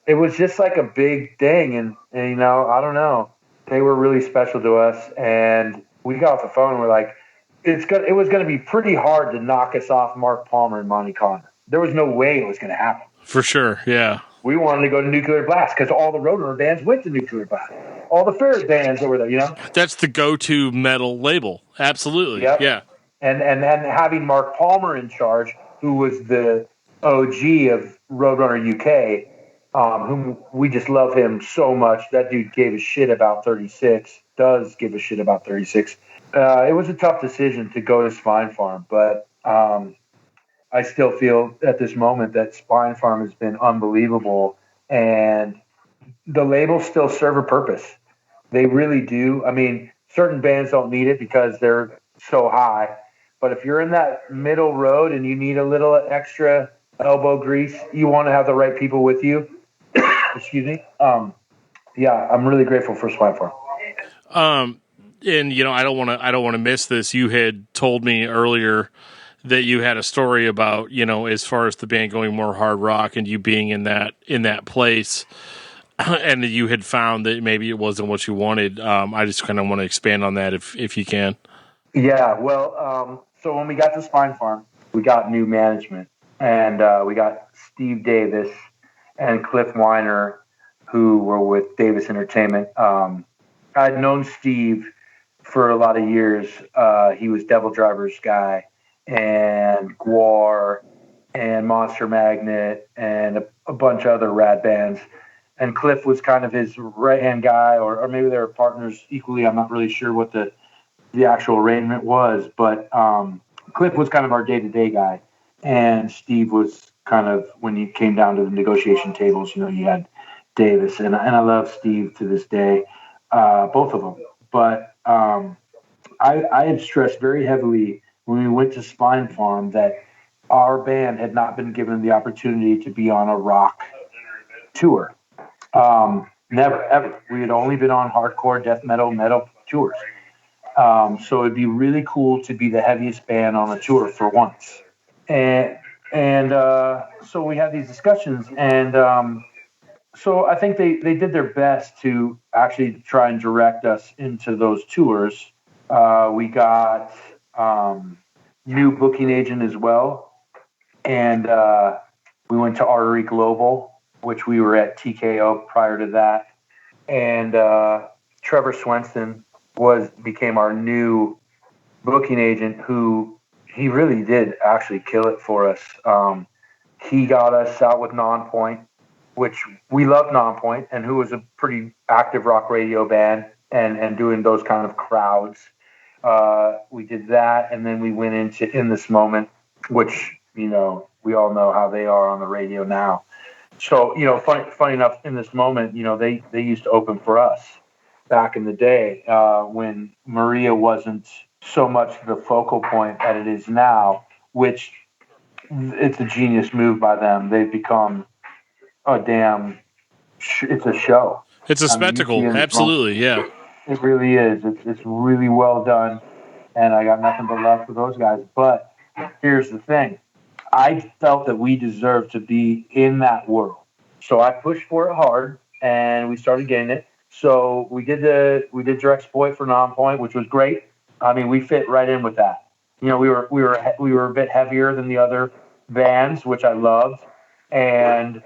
It was just like a big thing, and I don't know. They were really special to us, and we got off the phone and we're like, it was going to be pretty hard to knock us off Mark Palmer and Monty Connor. There was no way it was going to happen. For sure, yeah. We wanted to go to Nuclear Blast because all the Roadrunner bands went to Nuclear Blast. all the favorite bands that were there, you know? That's the go-to metal label. Absolutely. Yep. Yeah. And then having Mark Palmer in charge, who was the OG of Roadrunner UK, whom we just love him so much. That dude gave a shit about 36, does give a shit about 36. It was a tough decision to go to Spine Farm, but I still feel at this moment that Spine Farm has been unbelievable, and the labels still serve a purpose. They really do. I mean, certain bands don't need it because they're so high, but if you're in that middle road and you need a little extra elbow grease, you want to have the right people with you. Excuse me. Yeah, I'm really grateful for Spine Farm. And I don't want to miss this. You had told me earlier that you had a story about, as far as the band going more hard rock and you being in that place, and that you had found that maybe it wasn't what you wanted. I just kind of want to expand on that if you can. Yeah, well, so when we got to Spine Farm, we got new management, and we got Steve Davis and Cliff Weiner, who were with Davis Entertainment. I'd known Steve for a lot of years. He was Devil Driver's guy, and Gwar, and Monster Magnet, and a bunch of other rad bands. And Cliff was kind of his right-hand guy, or maybe they were partners equally. I'm not really sure what the actual arrangement was, but Cliff was kind of our day-to-day guy, and Steve was kind of, when you came down to the negotiation tables, you had Davis, and I love Steve to this day, both of them. But I had stressed very heavily when we went to Spine Farm that our band had not been given the opportunity to be on a rock tour. Never, ever. We had only been on hardcore, death metal tours. So it'd be really cool to be the heaviest band on a tour for once. And so we had these discussions, and so I think they did their best to actually try and direct us into those tours. We got new booking agent as well, and we went to Artery Global, which we were at TKO prior to that, and Trevor Swenson became our new booking agent, who he really did actually kill it for us. He got us out with Nonpoint, which we love Nonpoint, and who was a pretty active rock radio band and doing those kind of crowds. We did that, and then we went into In This Moment, which, we all know how they are on the radio now. So, funny enough, In This Moment, they used to open for us back in the day, when Maria wasn't so much the focal point that it is now, which it's a genius move by them. They've become it's a show. It's a spectacle. Absolutely. Yeah. It really is. It's really well done. And I got nothing but love for those guys. But here's the thing. I felt that we deserved to be in that world. So I pushed for it hard, and we started getting it. So we did Direct Exploit for Nonpoint, which was great. I mean, we fit right in with that. We were a bit heavier than the other bands, which I loved, and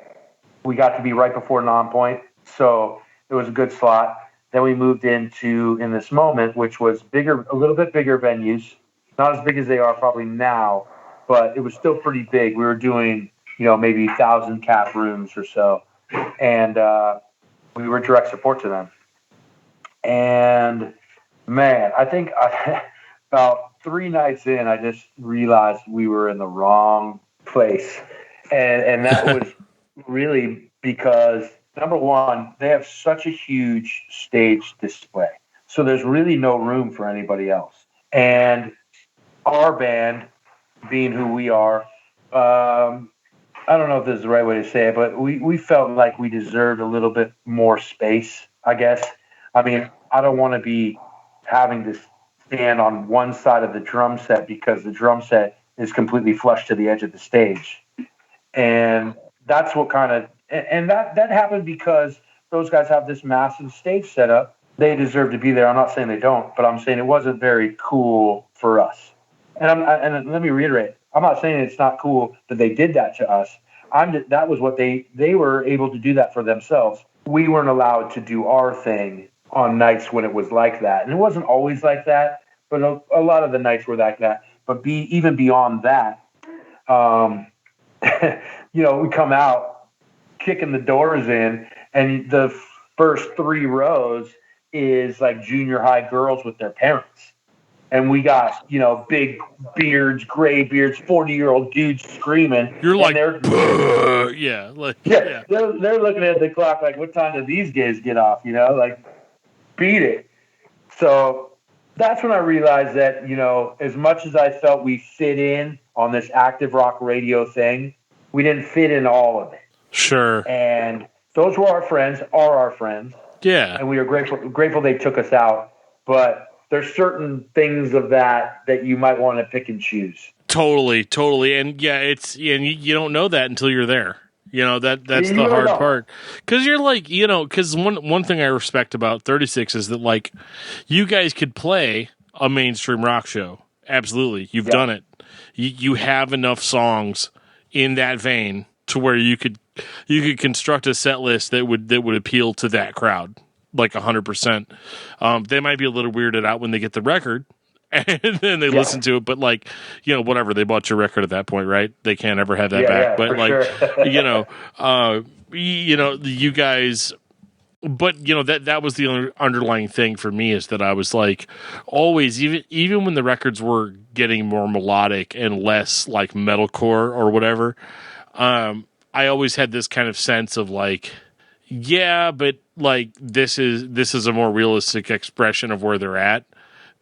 we got to be right before Nonpoint, so it was a good slot. Then we moved into In This Moment, which was bigger, a little bit bigger venues, not as big as they are probably now, but it was still pretty big. We were doing, maybe 1,000 cap rooms or so, and we were direct support to them. And man, I think about 3 nights in, I just realized we were in the wrong place, and that was really because, number one, they have such a huge stage display, so there's really no room for anybody else. And our band, being who we are, I don't know if this is the right way to say it, but we felt like we deserved a little bit more space, I guess. I mean, I don't want to be having to stand on one side of the drum set because the drum set is completely flush to the edge of the stage. And that's what kind of, and that happened because those guys have this massive stage setup. They deserve to be there. I'm not saying they don't, but I'm saying it wasn't very cool for us. And let me reiterate, I'm not saying it's not cool that they did that to us. That was what they were able to do that for themselves. We weren't allowed to do our thing on nights when it was like that. And it wasn't always like that, but a lot of the nights were like that. But even beyond that, um, we come out kicking the doors in, and the first 3 rows is like junior high girls with their parents. And we got, big beards, gray beards, 40-year-old dudes screaming. You're like, they're yeah, they're looking at the clock like, what time do these guys get off? Like, beat it. So that's when I realized that, as much as I felt we fit in on this active rock radio thing, we didn't fit in all of it. Sure. And those were our friends. Yeah. And we are grateful they took us out. But there's certain things of that you might want to pick and choose. Totally. And yeah, and you don't know that until you're there. That's the hard part. Because you're like, because one thing I respect about 36 is that, like, you guys could play a mainstream rock show. Absolutely. You've done it. You have enough songs in that vein to where you could construct a set list that would appeal to that crowd, like 100%. They might be a little weirded out when they get the record and then they listen to it, but like, whatever, they bought your record at that point, right? They can't ever have that back. But like, sure. You guys, but that was the underlying thing for me, is that I was like, always, even when the records were getting more melodic and less like metalcore or whatever, I always had this kind of sense of like, yeah, but like this is a more realistic expression of where they're at.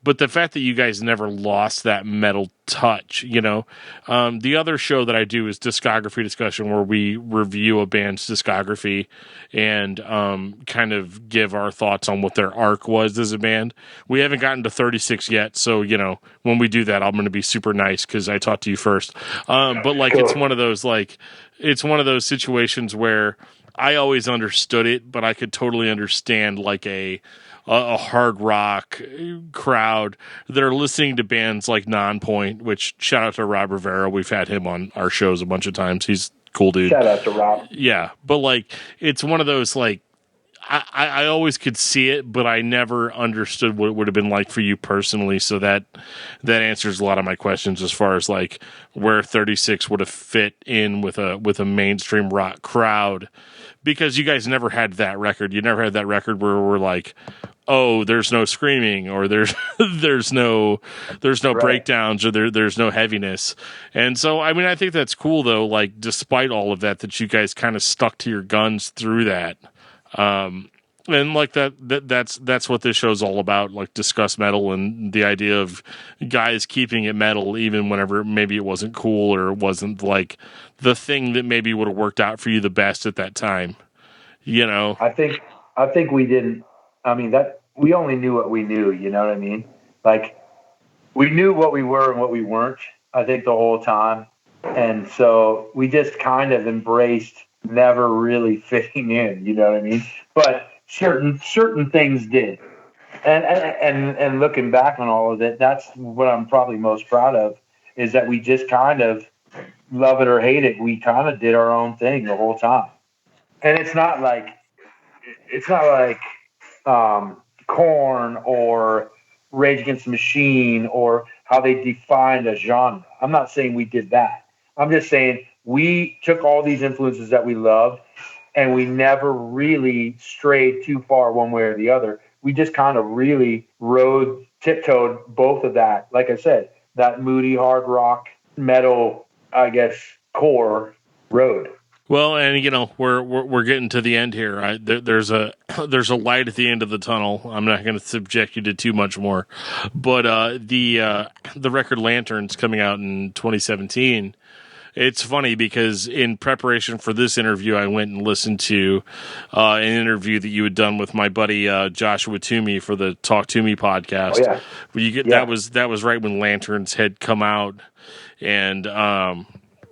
But the fact that you guys never lost that metal touch, the other show that I do is Discography Discussion, where we review a band's discography and kind of give our thoughts on what their arc was as a band. We haven't gotten to 36 yet, so when we do that, I'm going to be super nice because I talked to you first. But like, It's one of those situations where I always understood it, but I could totally understand like a hard rock crowd that are listening to bands like Nonpoint, which, shout out to Rob Rivera. We've had him on our shows a bunch of times. He's a cool dude. Shout out to Rob. Yeah. But like, it's one of those, like, I always could see it, but I never understood what it would have been like for you personally. So that answers a lot of my questions as far as like where 36 would have fit in with a mainstream rock crowd, because you guys never had that record. You never had that record where we're like, oh, there's no screaming, or there's no right. breakdowns, or there's no heaviness. And so, I mean, I think that's cool though. Like, despite all of that you guys kind of stuck to your guns through that. And like that's what this show's all about, like discuss metal and the idea of guys keeping it metal even whenever maybe it wasn't cool or it wasn't like the thing that maybe would have worked out for you the best at that time. I think we didn't. I mean, that we only knew what we knew, you know what I mean? Like, we knew what we were and what we weren't, I think, the whole time. And so we just kind of embraced never really fitting in, you know what I mean? But certain things did. And looking back on all of it, that's what I'm probably most proud of, is that we just kind of, love it or hate it, we kind of did our own thing the whole time. And it's not like Korn or Rage Against the Machine or how they defined a genre. I'm not saying we did that. I'm just saying we took all these influences that we loved and we never really strayed too far one way or the other. We just kind of really tiptoed both of that. Like I said, that moody hard rock metal, I guess, core road. Well, and we're getting to the end here. Right? There's a light at the end of the tunnel. I'm not going to subject you to too much more, but the record Lanterns coming out in 2017. It's funny because in preparation for this interview, I went and listened to an interview that you had done with my buddy Joshua Toomey for the Talk To Me podcast. Oh, yeah. That was right when Lanterns had come out, and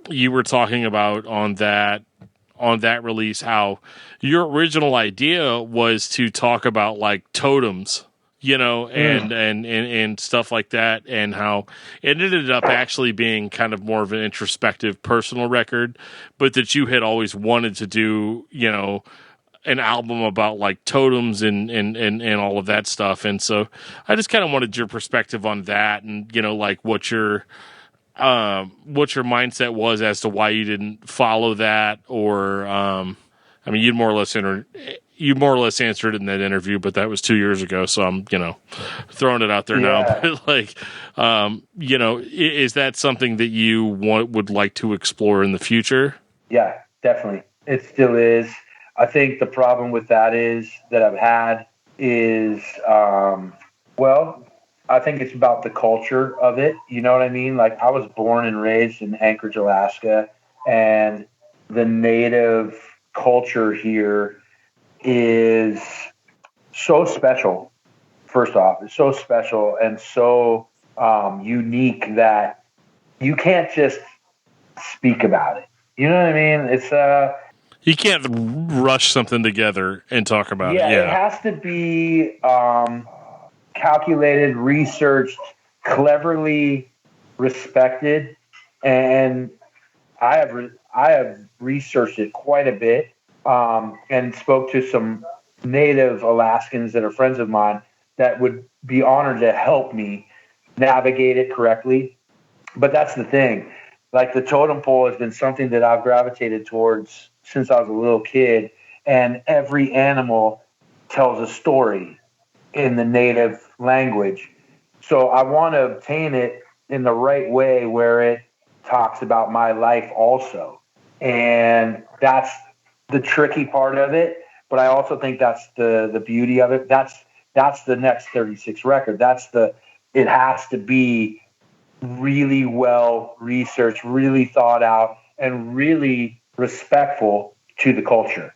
you were talking about on that release how your original idea was to talk about like totems, and stuff like that, and how it ended up actually being kind of more of an introspective personal record, but that you had always wanted to do, an album about like totems and all of that stuff. And so I just kind of wanted your perspective on that, and like what your mindset was as to why you didn't follow that, or I mean, you more or less answered it in that interview, but that was 2 years ago. So I'm throwing it out there now. But like, is that something that you would like to explore in the future? Yeah, definitely. It still is. I think the problem with that I've had is, I think it's about the culture of it. You know what I mean? Like, I was born and raised in Anchorage, Alaska, and the native culture here is so special. First off, it's so special and so unique that you can't just speak about it. You know what I mean? It's you can't rush something together and talk about it. Yeah, it has to be calculated, researched, cleverly respected, and I have researched it quite a bit, and spoke to some native Alaskans that are friends of mine that would be honored to help me navigate it correctly. But that's the thing. Like, the totem pole has been something that I've gravitated towards since I was a little kid, and every animal tells a story in the native language. So I want to obtain it in the right way where it talks about my life also. And that's the tricky part of it. But I also think that's the beauty of it. That's the next 36 record. It has to be really well researched, really thought out, and really respectful to the culture.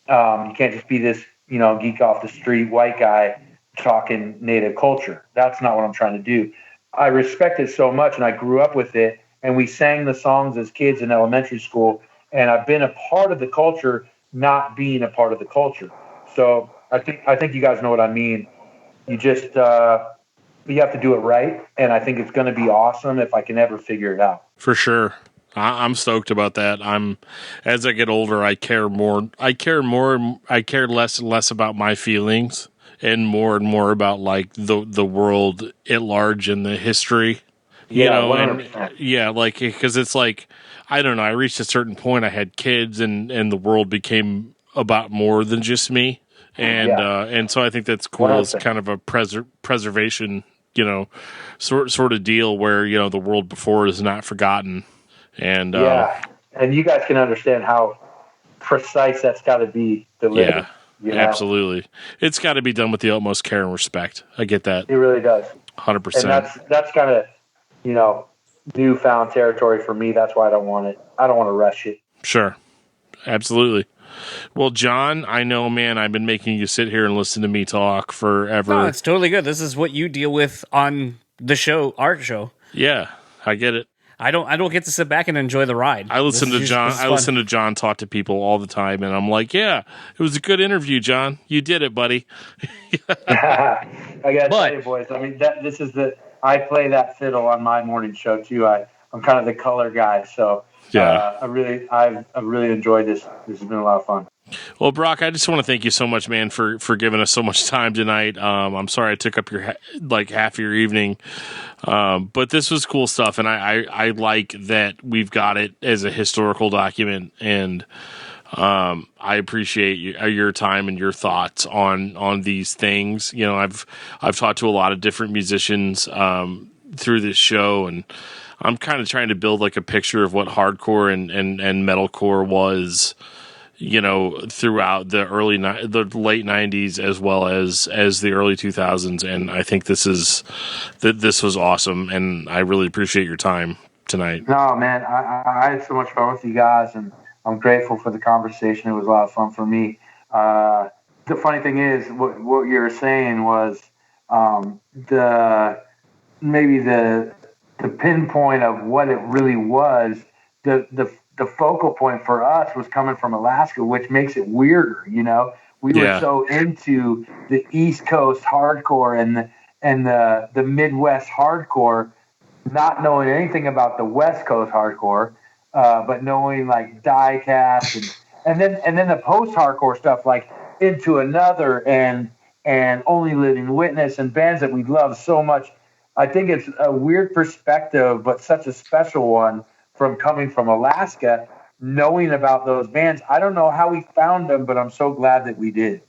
You can't just be this, geek off the street white guy talking native culture. That's not what I'm trying to do. I respect it so much, and I grew up with it, and we sang the songs as kids in elementary school, and I've been a part of the culture, not being a part of the culture. So I think you guys know what I mean. You just you have to do it right, and I think it's going to be awesome if I can ever figure it out. For sure. I'm stoked about that. As I get older, I care less and less about my feelings, and more about like the world at large and the history. Yeah, 100%. Like, because it's like, I don't know, I reached a certain point, I had kids, and the world became about more than just me. And so I think that's cool. 100%. It's kind of a preservation, sort of deal where, the world before is not forgotten. And and you guys can understand how precise that's got to be delivered. Yeah, absolutely. It's got to be done with the utmost care and respect. I get that. It really does. 100%. And that's kind of, newfound territory for me. That's why I don't want it. I don't want to rush it. Sure. Absolutely. Well, John, I know, man, I've been making you sit here and listen to me talk forever. No, it's totally good. This is what you deal with on the show, our show. Yeah, I get it. I don't get to sit back and enjoy the ride. I listen to John talk to people all the time, and I'm like, yeah, it was a good interview, John. You did it, buddy. I gotta tell you, boys. I mean, I play that fiddle on my morning show too. I'm kind of the color guy, so yeah. I've really enjoyed this. This has been a lot of fun. Well, Brock, I just want to thank you so much, man, for giving us so much time tonight. I'm sorry I took up your half of your evening, but this was cool stuff, and I like that we've got it as a historical document, and I appreciate your time and your thoughts on these things. I've talked to a lot of different musicians through this show, and I'm kind of trying to build like a picture of what hardcore and metalcore was, throughout the late 90s as well as the early 2000s. And I think this was awesome, and I really appreciate your time tonight. No, man, I had so much fun with you guys, and I'm grateful for the conversation. It was a lot of fun for me. The funny thing is, what you were saying was the pinpoint of what it really was. The focal point for us was coming from Alaska, which makes it weirder. We were so into the East Coast hardcore and the Midwest hardcore, not knowing anything about the West Coast hardcore, but knowing like Diecast and then the post-hardcore stuff like Into Another and Only Living Witness and bands that we love so much. I think it's a weird perspective, but such a special one from coming from Alaska, knowing about those bands. I don't know how we found them, but I'm so glad that we did.